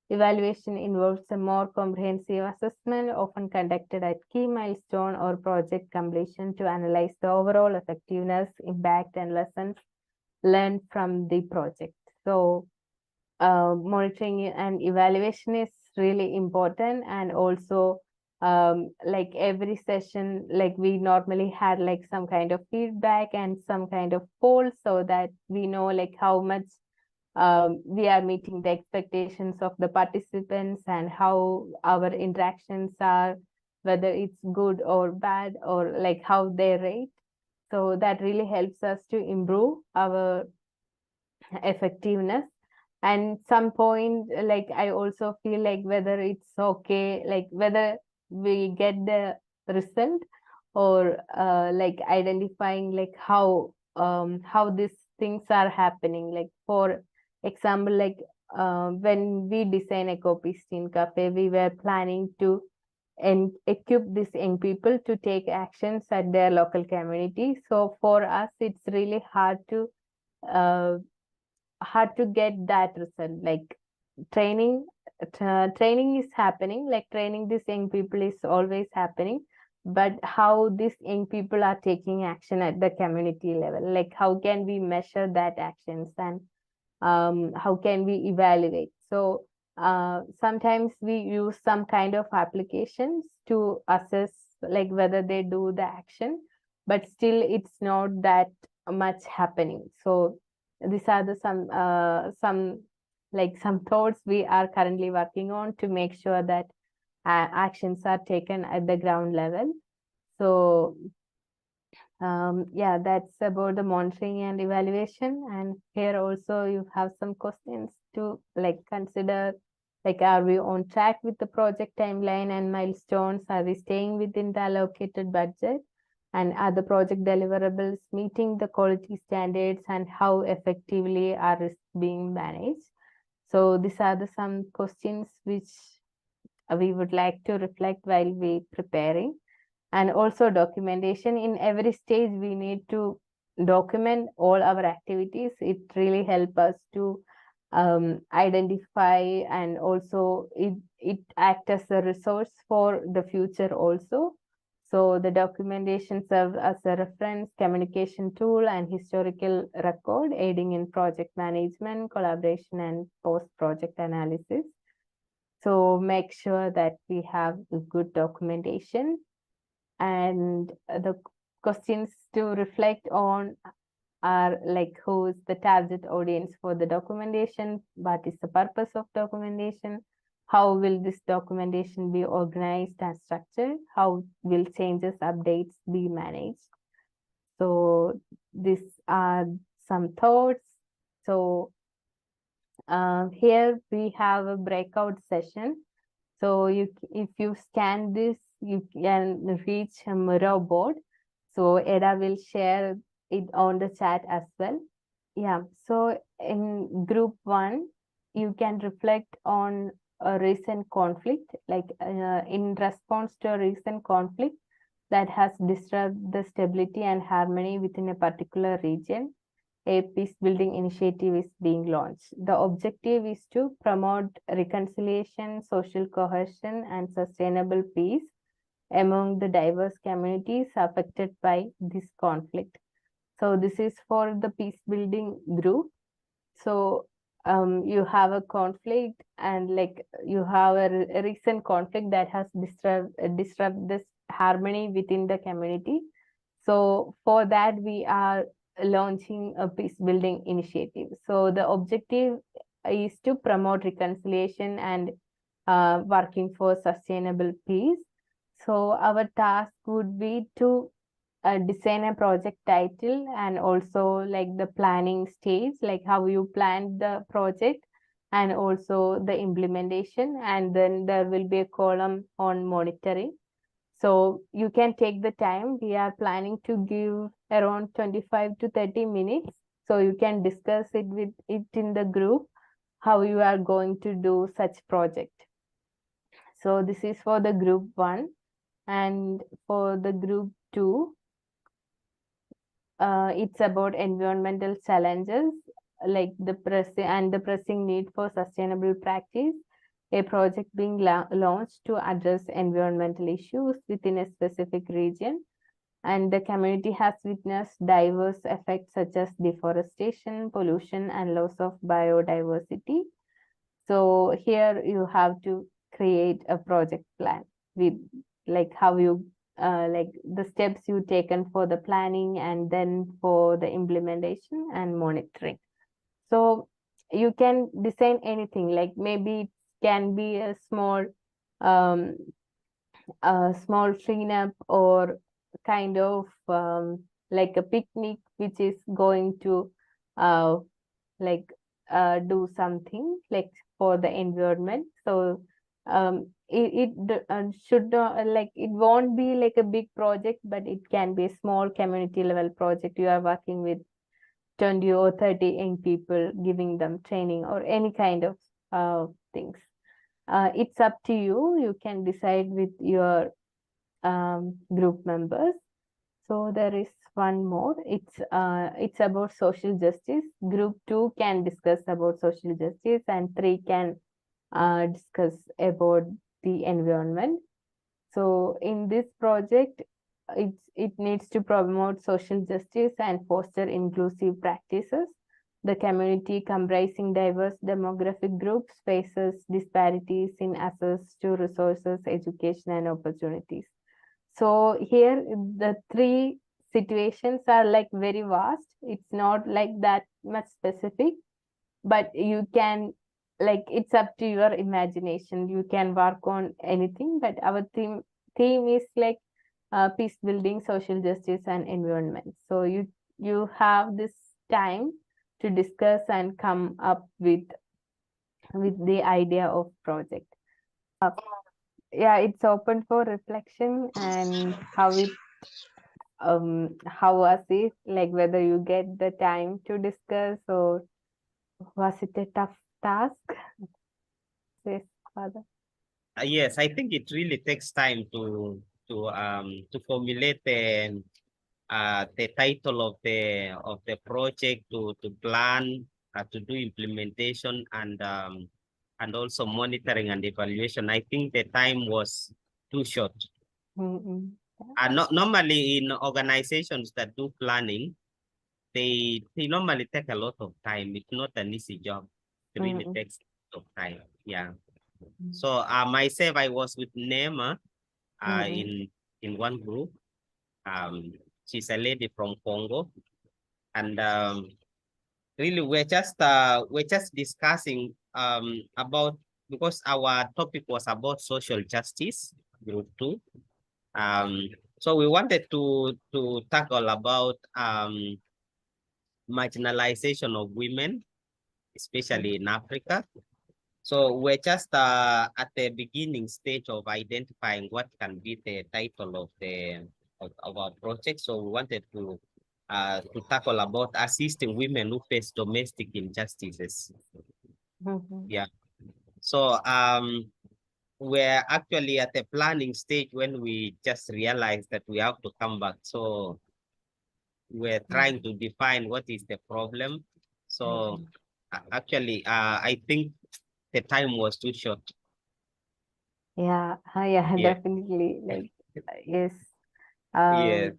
Evaluation involves a more comprehensive assessment, often conducted at key milestone or project completion, to analyze the overall effectiveness, impact, and lessons learned from the project. So monitoring and evaluation is really important, and also like every session, like we normally had like some kind of feedback and some kind of poll, so that we know like how much we are meeting the expectations of the participants and how our interactions are, whether it's good or bad, or like how they rate. So that really helps us to improve our effectiveness. And some point, like I also feel like whether it's okay, like whether we get the result, or like identifying like how these things are happening. Like for example, like when we design EcoPeace Cafe, we were planning to equip these young people to take actions at their local community. So for us, it's really hard to get that result. Like training training is happening, like training these young people is always happening, but how these young people are taking action at the community level, like how can we measure that actions, and how can we evaluate? So sometimes we use some kind of applications to assess like whether they do the action, but still it's not that much happening. So these are the some thoughts we are currently working on to make sure that actions are taken at the ground level. So yeah, that's about the monitoring and evaluation. And here also you have some questions to like consider, like are we on track with the project timeline and milestones? Are we staying within the allocated budget? And are the project deliverables meeting the quality standards, and how effectively are risks being managed? So these are the some questions which we would like to reflect while we preparing. And also documentation. In every stage we need to document all our activities. It really helps us to identify, and also it acts as a resource for the future also. So the documentation serves as a reference, communication tool, and historical record, aiding in project management, collaboration, and post-project analysis. So make sure that we have a good documentation. And the questions to reflect on are like, who is the target audience for the documentation? What is the purpose of documentation? How will this documentation be organized and structured? How will changes, updates be managed? So these are some thoughts. So here we have a breakout session. So if you scan this, you can reach a Miro board. So Eda will share it on the chat as well. Yeah, so in group 1, you can reflect on a recent conflict, like in response to a recent conflict that has disturbed the stability and harmony within a particular region. A peace building initiative is being launched. The objective is to promote reconciliation, social cohesion, and sustainable peace among the diverse communities affected by this conflict. So this is for the peace building group. So you have a conflict, and like you have a recent conflict that has disrupt this harmony within the community. So for that we are launching a peace building initiative. So the objective is to promote reconciliation and working for sustainable peace. So our task would be to design a project title, and also like the planning stage, like how you plan the project, and also the implementation. And then there will be a column on monitoring. So you can take the time. We are planning to give around 25 to 30 minutes. So you can discuss it with it in the group, how you are going to do such project. So this is for the group 1. And for the group 2, it's about environmental challenges, like the pressing need for sustainable practice. A project being launched to address environmental issues within a specific region. And the community has witnessed diverse effects such as deforestation, pollution, and loss of biodiversity. So here you have to create a project plan with like how you like the steps you taken for the planning, and then for the implementation and monitoring. So you can design anything, like maybe it can be a small cleanup, or kind of like a picnic which is going to like do something like for the environment. So it should not, like it won't be like a big project, but it can be a small community level project. You are working with 20 or 30 young people, giving them training or any kind of things. It's up to you. You can decide with your group members. So there is one more. It's about social justice. Group 2 can discuss about social justice, and 3 can discuss about the environment. So in this project, it needs to promote social justice and foster inclusive practices. The community comprising diverse demographic groups faces disparities in access to resources, education, and opportunities. So here the three situations are like very vast. It's not like that much specific, but you can, like, it's up to your imagination. You can work on anything, but our theme is like peace building, social justice, and environment. So you have this time to discuss and come up with the idea of project. Yeah, it's open for reflection and how was it, like whether you get the time to discuss, or was it a tough task? Yes, Father.
Yes, I think it really takes time to formulate the title of the project, to plan, to do implementation, and also monitoring and evaluation. I think the time was too short. Normally in organizations that do planning, they normally take a lot of time. It's not an easy job. It really takes a lot of time. Yeah. So myself, I was with Nema in one group. She's a lady from Congo, and really we're just discussing about, because our topic was about social justice, group 2. So we wanted to tackle about marginalization of women, especially in Africa. So we're just at the beginning stage of identifying what can be the title of our project. So we wanted to tackle about assisting women who face domestic injustices. Yeah. So we're actually at the planning stage when we just realized that we have to come back. So we're trying to define what is the problem. So actually, I think the time was too short.
Yeah, definitely. Like, yes.
Yeah.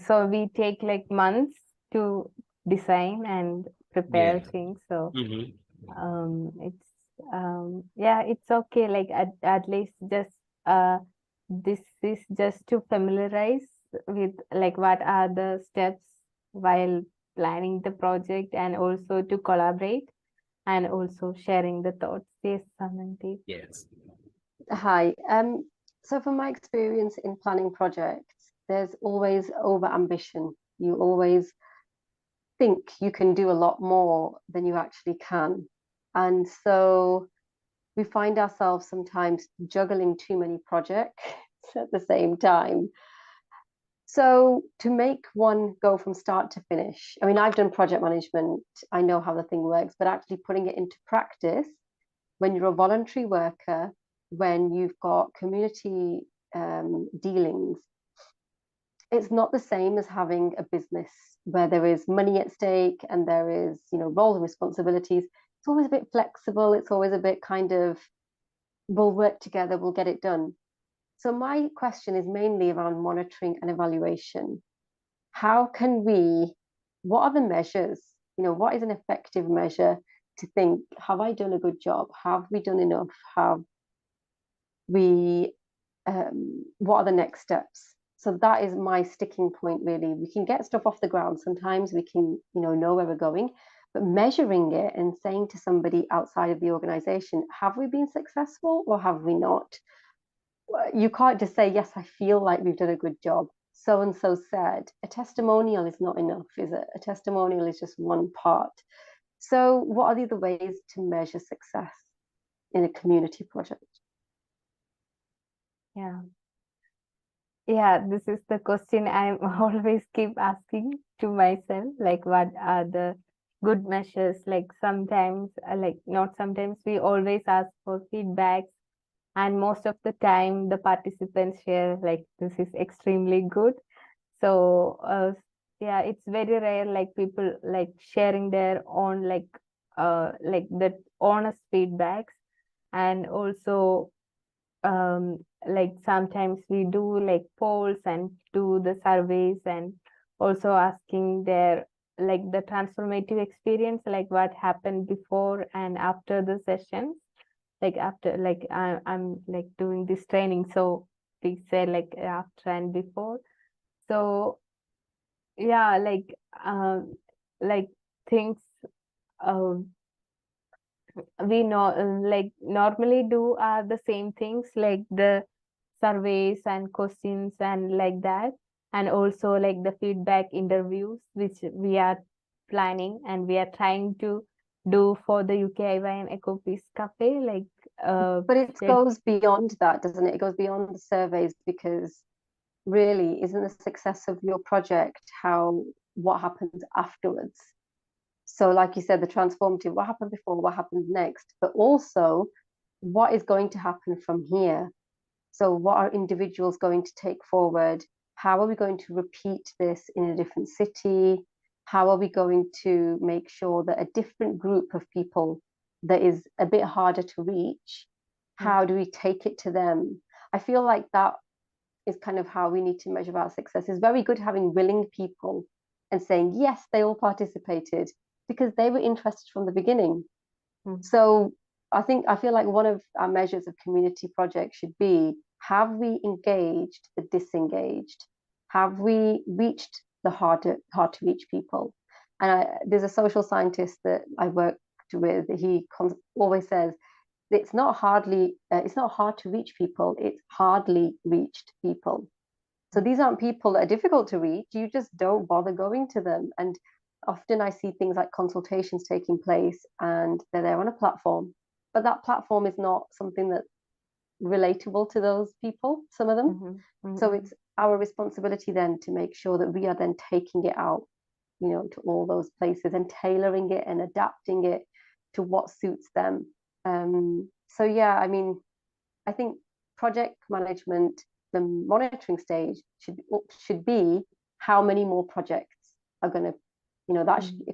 So we take like months to design and prepare things. So it's yeah, it's okay. Like at least just this is just to familiarize with like what are the steps while planning the project, and also to collaborate and also sharing the thoughts. Yes, Samanti.
Yes.
Hi. So from my experience in planning projects, there's always over ambition. You always think you can do a lot more than you actually can. And so we find ourselves sometimes juggling too many projects at the same time. So to make one go from start to finish, I mean, I've done project management, I know how the thing works, but actually putting it into practice when you're a voluntary worker, when you've got community dealings, it's not the same as having a business where there is money at stake and there is, roles and responsibilities. It's always a bit flexible. It's always a bit kind of, we'll work together, we'll get it done. So my question is mainly around monitoring and evaluation. What are the measures? What is an effective measure to think, have I done a good job? Have we done enough? What are the next steps? So that is my sticking point, really. We can get stuff off the ground. Sometimes we can, know where we're going, but measuring it and saying to somebody outside of the organization, have we been successful or have we not? You can't just say, yes, I feel like we've done a good job. So-and-so said. A testimonial is not enough, is it? A testimonial is just one part. So what are the other ways to measure success in a community project?
Yeah, this is the question I always keep asking to myself, like what are the good measures? Like sometimes, not sometimes, we always ask for feedbacks, and most of the time the participants share like this is extremely good. So yeah, it's very rare like people like sharing their own like the honest feedbacks. And also like sometimes we do like polls and do the surveys, and also asking their like the transformative experience, like what happened before and after the sessions, like after like I'm like doing this training, so we say like after and before. So yeah, like things we know like normally do are the same things, like the surveys and questions and like that, and also like the feedback interviews which we are planning and we are trying to do for the UKIYN EcoPeace Cafe, like
But it
like-
goes beyond that, doesn't it? It goes beyond the surveys, because really, isn't the success of your project what happens afterwards? So, like you said, the transformative, what happened before, what happens next, but also what is going to happen from here? So, what are individuals going to take forward? How are we going to repeat this in a different city? How are we going to make sure that a different group of people that is a bit harder to reach, how do we take it to them? I feel like that is kind of how we need to measure our success. It's very good having willing people and saying, yes, they all participated because they were interested from the beginning. So I feel like one of our measures of community projects should be, have we engaged the disengaged? Have we reached the hard to reach people? And there's a social scientist that I worked with. He always says, it's not hard to reach people, it's hardly reached people. So these aren't people that are difficult to reach, you just don't bother going to them. And often I see things like consultations taking place and they're there on a platform, but that platform is not something that's relatable to those people, some of them. So it's our responsibility then to make sure that we are then taking it out, to all those places and tailoring it and adapting it to what suits them. So yeah, I mean, I think project management, the monitoring stage should be how many more projects are going to, that should be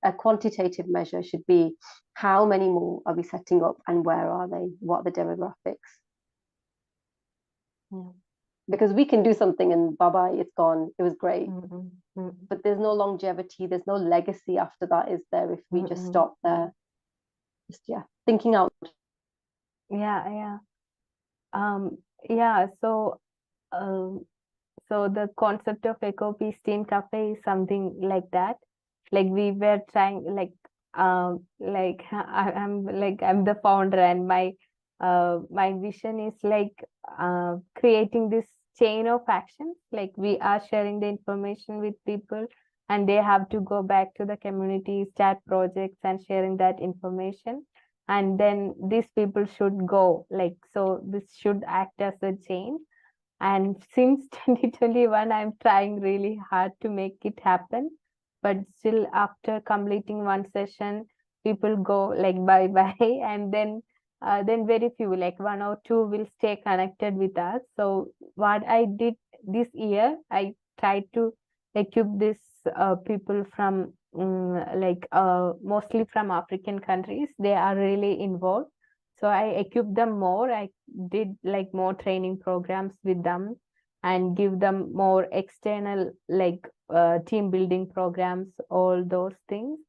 a quantitative measure should be how many more are we setting up and where are they? What are the demographics?
Yeah.
Because we can do something and bye-bye, it's gone. It was great. But there's no longevity, there's no legacy after that, is there, if we just stop there? Just thinking out.
Yeah. So the concept of EcoPeace Teen Cafe is something like that. Like we were trying, I'm the founder, and my vision is creating this chain of action. Like we are sharing the information with people, and they have to go back to the community, start projects, and sharing that information. And then these people should go, so this should act as a chain. And since 2021, I'm trying really hard to make it happen. But still, after completing one session, people go like bye bye, and then very few, like one or two, will stay connected with us. So what I did this year, I tried to equip these people from mostly from African countries. They are really involved. So I equipped them more. I did like more training programs with them and give them more external team building programs, all those things.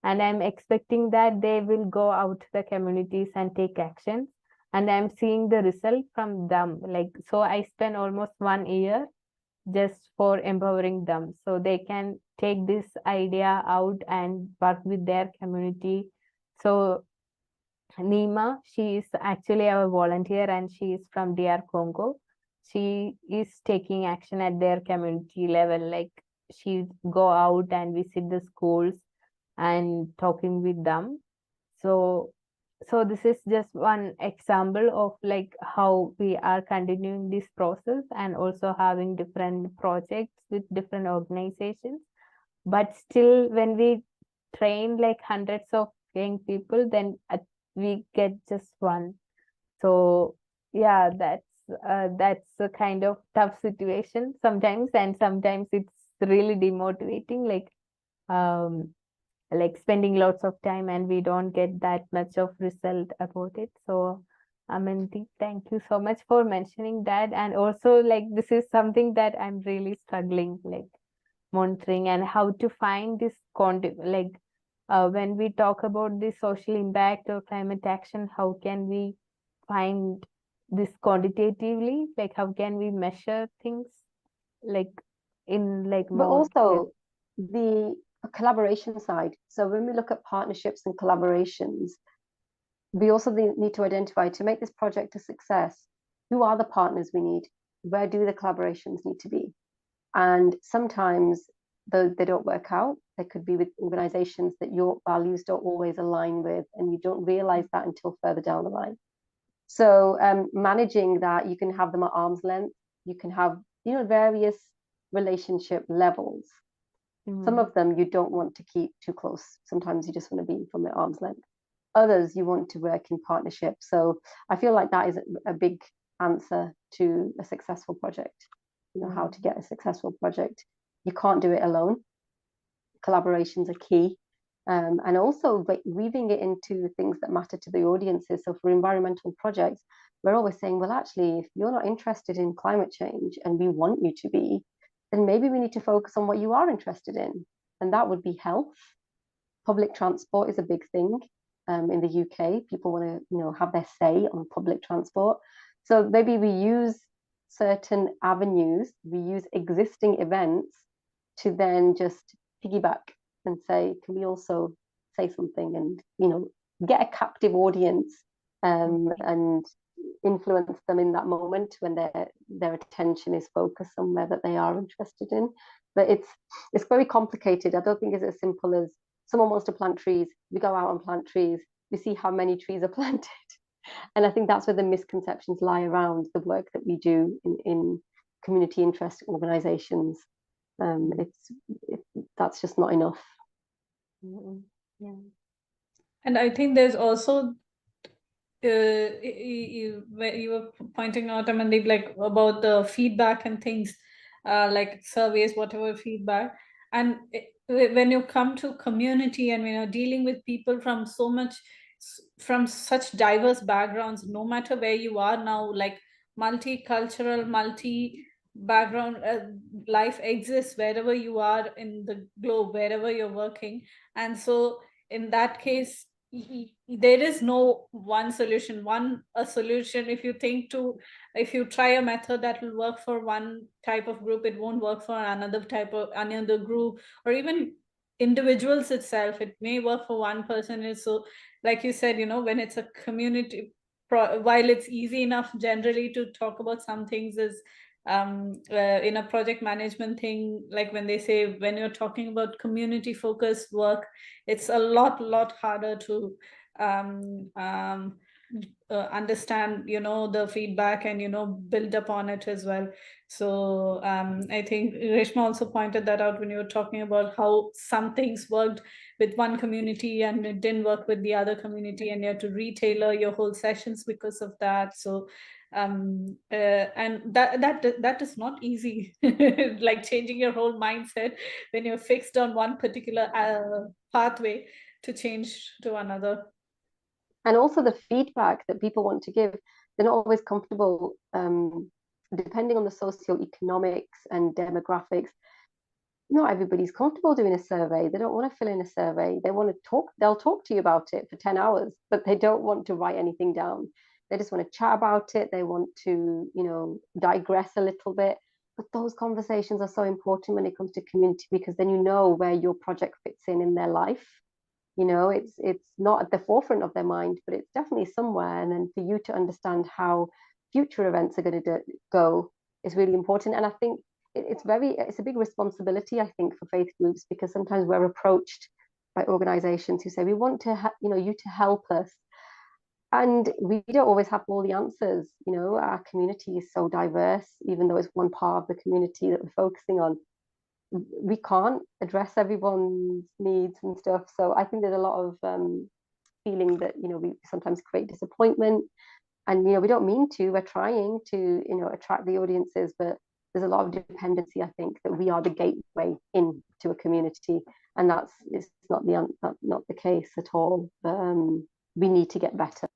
And I'm expecting that they will go out to the communities and take action. And I'm seeing the result from them. So I spent almost 1 year just for empowering them, so they can take this idea out and work with their community. So Nima, she is actually our volunteer, and she is from DR Congo. She is taking action at their community level. Like she go out and visit the schools and talking with them. So this is just one example of like how we are continuing this process, and also having different projects with different organizations. But still, when we train like hundreds of young people, then we get just one. So yeah, that's a kind of tough situation sometimes, and sometimes it's really demotivating. like spending lots of time and we don't get that much of result about it. So Amandeep, thank you so much for mentioning that. And also like this is something that I'm really struggling like monitoring and how to find this like when we talk about the social impact or climate action, how can we find this quantitatively? Like how can we measure things like in like
But
more
also the collaboration side. So when we look at partnerships and collaborations, we also need to identify, to make this project a success, who are the partners we need? Where do the collaborations need to be? And sometimes though they don't work out, they could be with organizations that your values don't always align with, and you don't realize that until further down the line. So managing that, you can have them at arm's length, you can have, you know, various relationship levels. Some of them you don't want to keep too close. Sometimes you just want to be from the arm's length. Others you want to work in partnership. So I feel like that is a big answer to a successful project. You know, how to get a successful project. You can't do it alone. Collaborations are key. And also weaving it into things that matter to the audiences. So for environmental projects, we're always saying, well, actually, if you're not interested in climate change and we want you to be, then maybe we need to focus on what you are interested in. And that would be health. Public transport is a big thing in the UK. People want to, you know, have their say on public transport. So maybe we use certain avenues, we use existing events to then just piggyback and say, can we also say something and, you know, get a captive audience and influence them in that moment when their attention is focused somewhere that they are interested in. But it's very complicated. I don't think it's as simple as someone wants to plant trees, we go out and plant trees, we see how many trees are planted. And I think that's where the misconceptions lie around the work that we do in community interest organizations. That's just not enough.
Yeah.
And I think there's also you were pointing out, Amandeep, like about the feedback and things, like surveys, whatever feedback. And when you come to community and when you're dealing with people from from such diverse backgrounds, no matter where you are now, like multicultural, multi background life exists wherever you are in the globe, wherever you're working. And so in that case, there is no one solution. A solution, if you try a method that will work for one type of group, it won't work for another group, or even individuals itself. It may work for one person. So like you said, you know, when it's a community, while it's easy enough generally to talk about some things as in a project management thing, like when they say, when you're talking about community focused work, it's a lot harder to understand, you know, the feedback and, you know, build upon it as well. So I think Greshma also pointed that out when you were talking about how some things worked with one community and it didn't work with the other community, and you have to retailer your whole sessions because of that. So and that is not easy. Like changing your whole mindset when you're fixed on one particular pathway to change to another.
And also the feedback that people want to give, they're not always comfortable, depending on the socioeconomics and demographics. Not everybody's comfortable doing a survey. They don't want to fill in a survey. They want to talk, they'll talk to you about it for 10 hours, but they don't want to write anything down. They just want to chat about it. They want to, you know, digress a little bit. But those conversations are so important when it comes to community, because then you know where your project fits in their life. You know, it's not at the forefront of their mind, but it's definitely somewhere. And then for you to understand how future events are going to go is really important. And I think it's a big responsibility, I think, for faith groups, because sometimes we're approached by organizations who say, we want to you to help us, and we don't always have all the answers. You know, our community is so diverse, even though it's one part of the community that we're focusing on. We can't address everyone's needs and stuff. So I think there's a lot of feeling that, you know, we sometimes create disappointment, and, you know, we don't mean to. We're trying to, you know, attract the audiences, but there's a lot of dependency. I think that we are the gateway into a community, and it's not the case at all. We need to get better.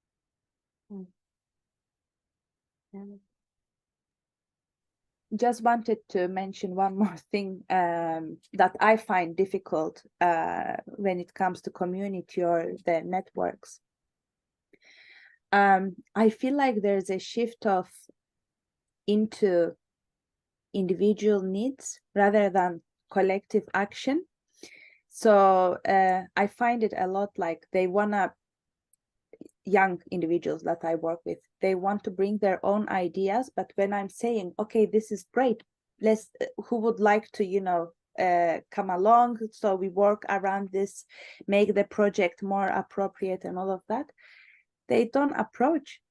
Just wanted to mention one more thing that I find difficult when it comes to community or the networks. I feel like there's a shift into individual needs rather than collective action. So I find it a lot like young individuals that I work with, they want to bring their own ideas, but when I'm saying, okay, this is great, who would like to, come along, so we work around this, make the project more appropriate and all of that, they don't approach.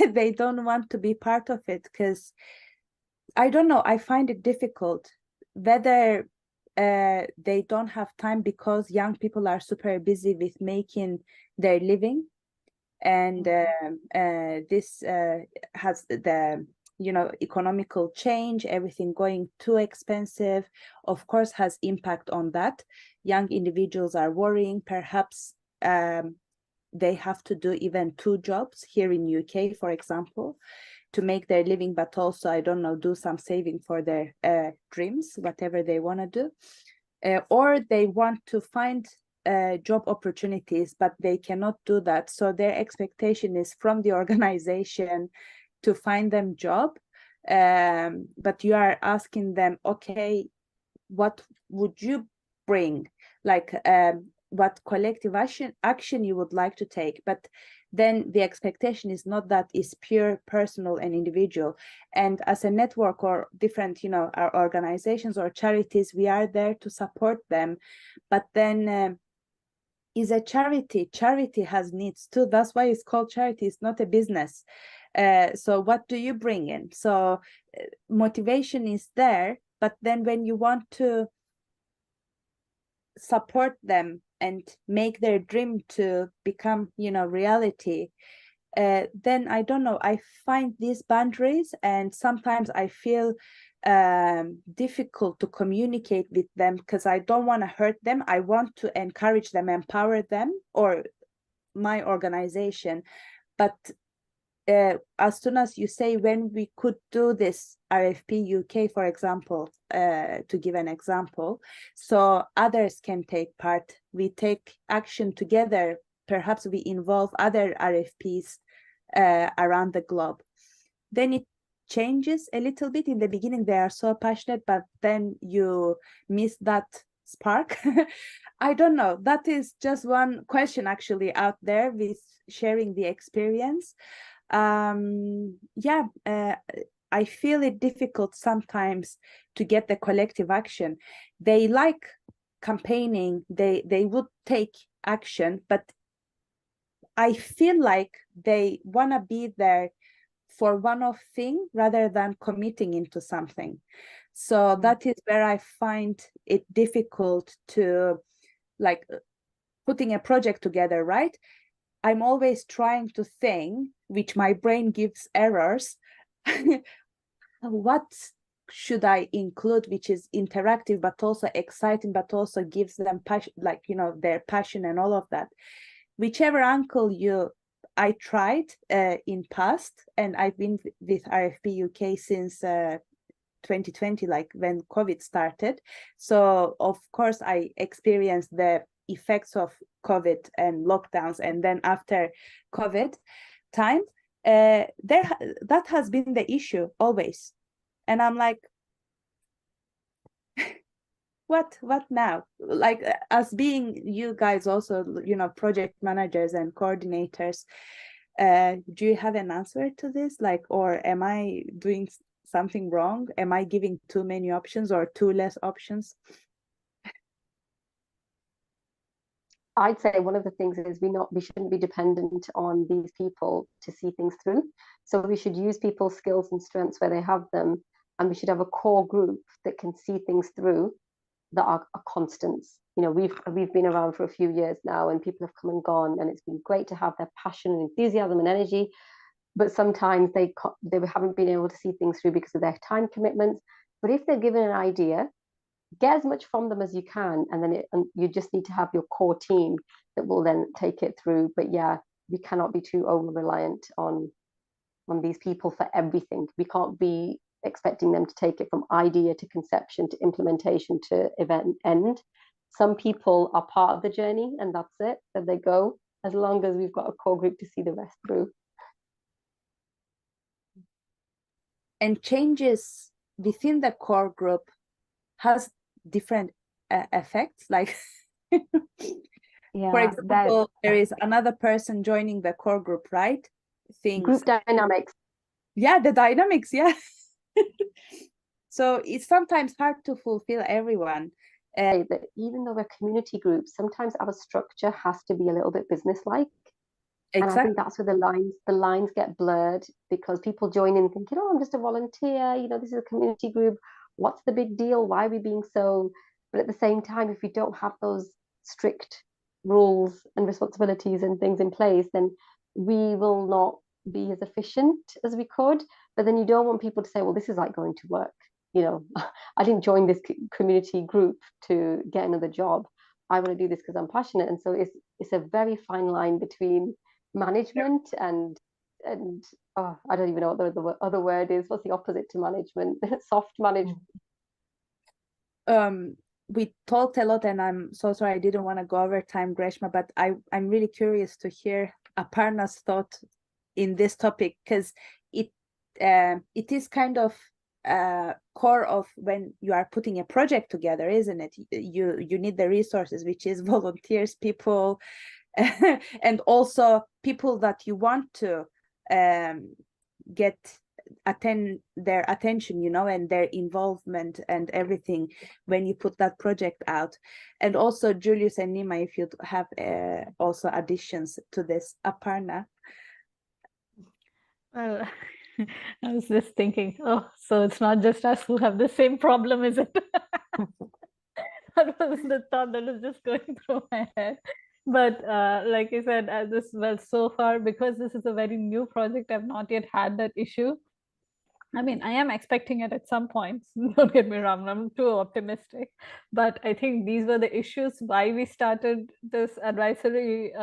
They don't want to be part of it, because I don't know, I find it difficult, whether they don't have time because young people are super busy with making their living, and this has the economical change, everything going too expensive, of course has impact on that. Young individuals are worrying, perhaps they have to do even 2 jobs here in UK, for example, to make their living, but also, I don't know, do some saving for their dreams, whatever they want to do, or they want to find job opportunities, but they cannot do that. So their expectation is from the organization to find them job. But you are asking them, okay, what would you bring? Like what collective action you would like to take? But then the expectation is not that, is pure personal and individual. And as a network or different, our organizations or charities, we are there to support them. But then is a charity has needs too. That's why it's called charity. It's not a business. So what do you bring in? So motivation is there, but then when you want to support them and make their dream to become reality, then I don't know, I find these boundaries, and sometimes I feel difficult to communicate with them, because I don't want to hurt them. I want to encourage them, empower them, or my organization. But as soon as you say, when we could do this RFP UK, for example, to give an example, so others can take part, we take action together, perhaps we involve other RFPs around the globe, then it changes a little bit. In the beginning they are so passionate, but then you miss that spark. I don't know, that is just one question actually out there with sharing the experience. I feel it difficult sometimes to get the collective action. They like campaigning, they would take action, but I feel like they want to be there for one-off thing rather than committing into something. So that is where I find it difficult to, like, putting a project together, right? I'm always trying to think, which my brain gives errors. What should I include, which is interactive, but also exciting, but also gives them passion, like, their passion and all of that. Whichever angle I tried in past, and I've been with RFP UK since 2020, like when COVID started. So of course I experienced the effects of COVID and lockdowns, and then after COVID time, that has been the issue always. And I'm like, what now? Like, as being you guys also, project managers and coordinators, do you have an answer to this? Like, or am I doing something wrong? Am I giving too many options or too less options?
I'd say one of the things is we shouldn't be dependent on these people to see things through. So we should use people's skills and strengths where they have them, and we should have a core group that can see things through, that are constants. We've been around for a few years now, and people have come and gone, and it's been great to have their passion and enthusiasm and energy, but sometimes they haven't been able to see things through because of their time commitments. But if they're given an idea, get as much from them as you can, and then you just need to have your core team that will then take it through. But yeah, we cannot be too over reliant on these people for everything. We can't be expecting them to take it from idea to conception to implementation to event end. Some people are part of the journey, and that's it, that they go, as long as we've got a core group to see the rest through.
And changes within the core group has different effects. Like, for example, there is another person joining the core group, right?
Group dynamics.
Yeah, the dynamics, yeah. So it's sometimes hard to fulfill everyone.
That even though we're community groups, sometimes our structure has to be a little bit business-like. Exactly. And I think that's where the lines get blurred, because people join in thinking, oh, I'm just a volunteer, you know, this is a community group. What's the big deal? Why are we being so? But at the same time, if we don't have those strict rules and responsibilities and things in place, then we will not be as efficient as we could. But then you don't want people to say, well, this is like going to work. You know, I didn't join this community group to get another job. I want to do this because I'm passionate. And so it's a very fine line between management and oh, I don't even know what the other word is. What's the opposite to management? Soft management.
We talked a lot, and I'm so sorry I didn't want to go over time, Greshma, but I'm really curious to hear Aparna's thought in this topic, because it is kind of core of when you are putting a project together, isn't it? You need the resources, which is volunteers, people, and also people that you want to get their attention, you know, and their involvement and everything when you put that project out. And also Julius and Nima, if you have also additions to this. Aparna.
Well, I was just thinking, oh, so it's not just us who have the same problem, is it? That was the thought that was just going through my head. But like I said, so far, because this is a very new project, I've not yet had that issue. I mean, I am expecting it at some points. Don't get me wrong, I'm too optimistic. But I think these were the issues why we started this advisory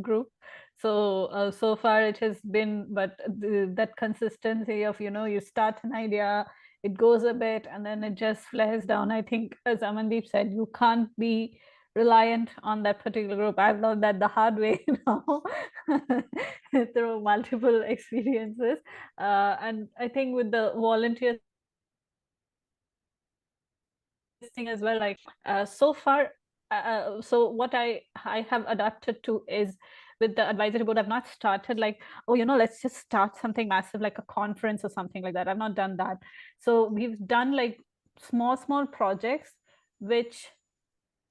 group. So so far it has been, but that consistency of, you know, you start an idea, it goes a bit, and then it just flares down. I think, as Amandeep said, you can't be reliant on that particular group. I've learned that the hard way now through multiple experiences. And I think with the volunteer thing as well, like so far, so what I have adapted to is, with the advisory board, I've not started like, oh, you know, let's just start something massive like a conference or something like that. I've not done that. So we've done like small projects, which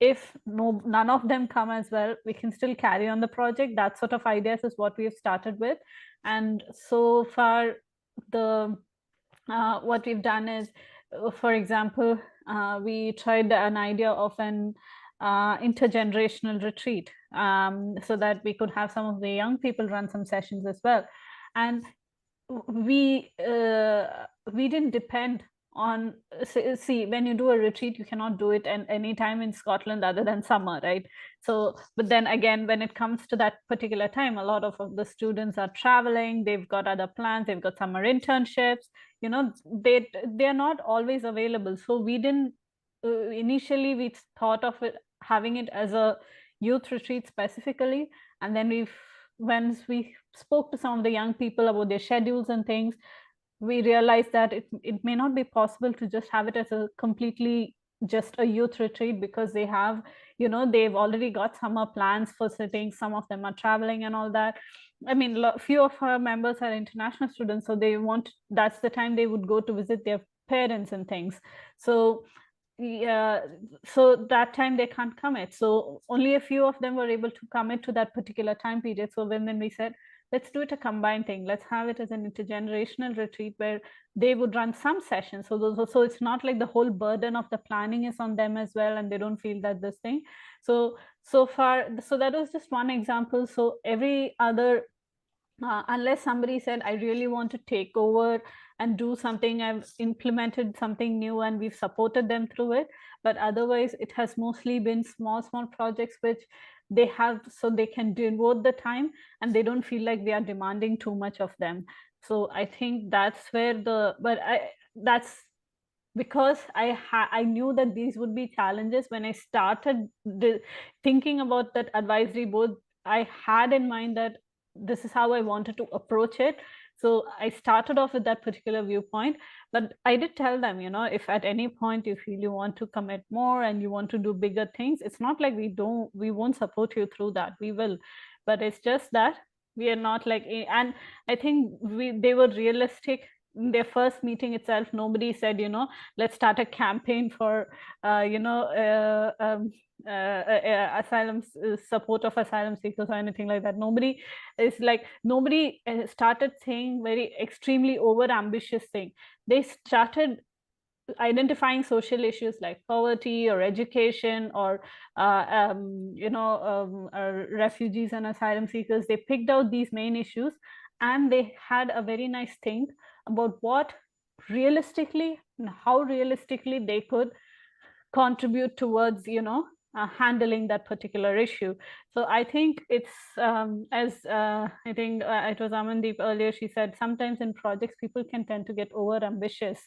if none of them come as well, we can still carry on the project. That sort of ideas is what we've started with. And so far, the what we've done is, for example, we tried an idea of an intergenerational retreat, so that we could have some of the young people run some sessions as well. And we didn't depend on, see, when you do a retreat, you cannot do it any time in Scotland other than summer, right? So, but then again, when it comes to that particular time, a lot of the students are traveling, they've got other plans, they've got summer internships, you know, they're not always available. So we didn't, initially we thought of it, having it as a youth retreat specifically, and then once we spoke to some of the young people about their schedules and things, we realized that it may not be possible to just have it as a completely just a youth retreat, because they have, you know, they've already got summer plans for sitting, some of them are traveling and all that. I mean, few of our members are international students, so that's the time they would go to visit their parents and things. So yeah, so that time they can't commit. So only a few of them were able to commit to that particular time period. So then we said, let's do it a combined thing. Let's have it as an intergenerational retreat where they would run some sessions. So it's not like the whole burden of the planning is on them as well, and they don't feel that this thing. So far, so that was just one example. So every other, unless somebody said, I really want to take over and do something. I've implemented something new and we've supported them through it. But otherwise, it has mostly been small projects which they have, so they can devote the time and they don't feel like we are demanding too much of them. So I think that's where that's because I knew that these would be challenges when I started thinking about that advisory board. I had in mind that this is how I wanted to approach it. So I started off with that particular viewpoint, but I did tell them, if at any point you feel you want to commit more and you want to do bigger things, it's not like we won't support you through that. We will, but it's just that we are not like, and I think they were realistic. In their first meeting itself, nobody said, let's start a campaign for, asylum support of asylum seekers or anything like that. Nobody started saying very extremely over ambitious thing. They started identifying social issues like poverty or education or refugees and asylum seekers. They picked out these main issues and they had a very nice think about what realistically and how realistically they could contribute towards handling that particular issue. So I think it's as I think it was Amandeep earlier, she said sometimes in projects people can tend to get over ambitious,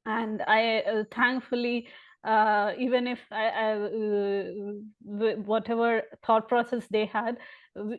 and I thankfully even if whatever thought process they had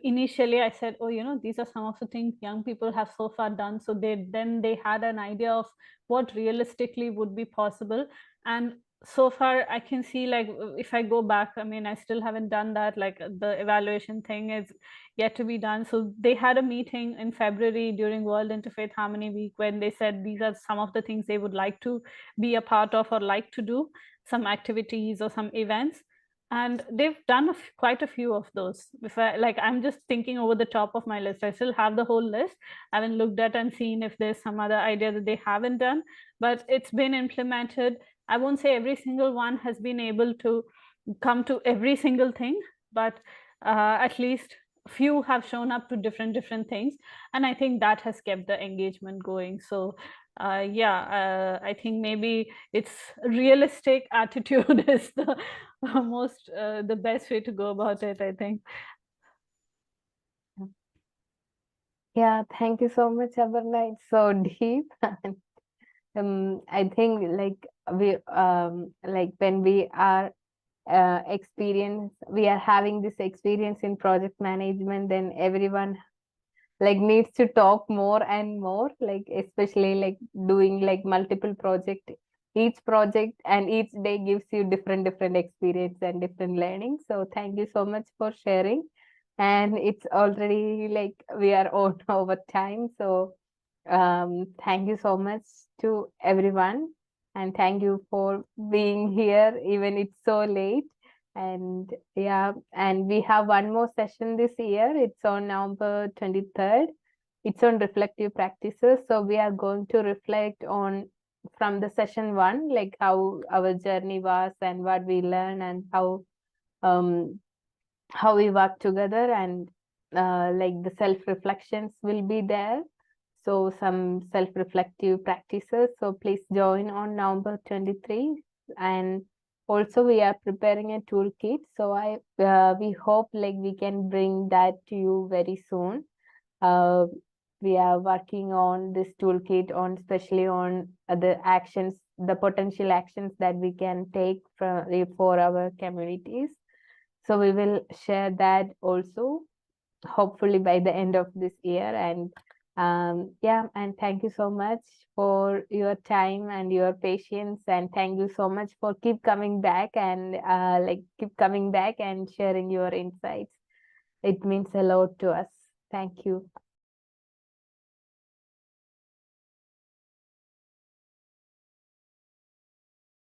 initially, I said, oh, these are some of the things young people have so far done. So they had an idea of what realistically would be possible. And so far I can see, like, if I go back, I mean, I still haven't done that, like the evaluation thing is yet to be done. So they had a meeting in February during World Interfaith Harmony Week when they said these are some of the things they would like to be a part of or like to do, some activities or some events. And they've done quite a few of those. I'm just thinking over the top of my list. I still have the whole list. I haven't looked at and seen if there's some other idea that they haven't done, but it's been implemented. I won't say every single one has been able to come to every single thing, but at least few have shown up to different things. And I think that has kept the engagement going. So I think maybe it's realistic attitude is the the best way to go about it, I think.
Yeah, thank you so much, Abarna. It's so deep. I think we when we are we are having this experience in project management, then everyone needs to talk more and more, especially doing multiple project. Each project and each day gives you different experience and different learning. So thank you so much for sharing. And it's already we are on over time. So thank you so much to everyone, and thank you for being here even it's so late. And yeah, and we have one more session this year. It's on November 23rd. It's on reflective practices. So we are going to reflect on from the session 1, like how our journey was and what we learned and how we work together, and the self-reflections will be there. So some self-reflective practices. So please join on November 23. And also we are preparing a toolkit. So we hope we can bring that to you very soon. We are working on this toolkit especially on the actions, the potential actions that we can take for our communities. So we will share that also, hopefully by the end of this year. And and thank you so much for your time and your patience, and thank you so much for keep coming back and sharing your insights. It means a lot to us. Thank you.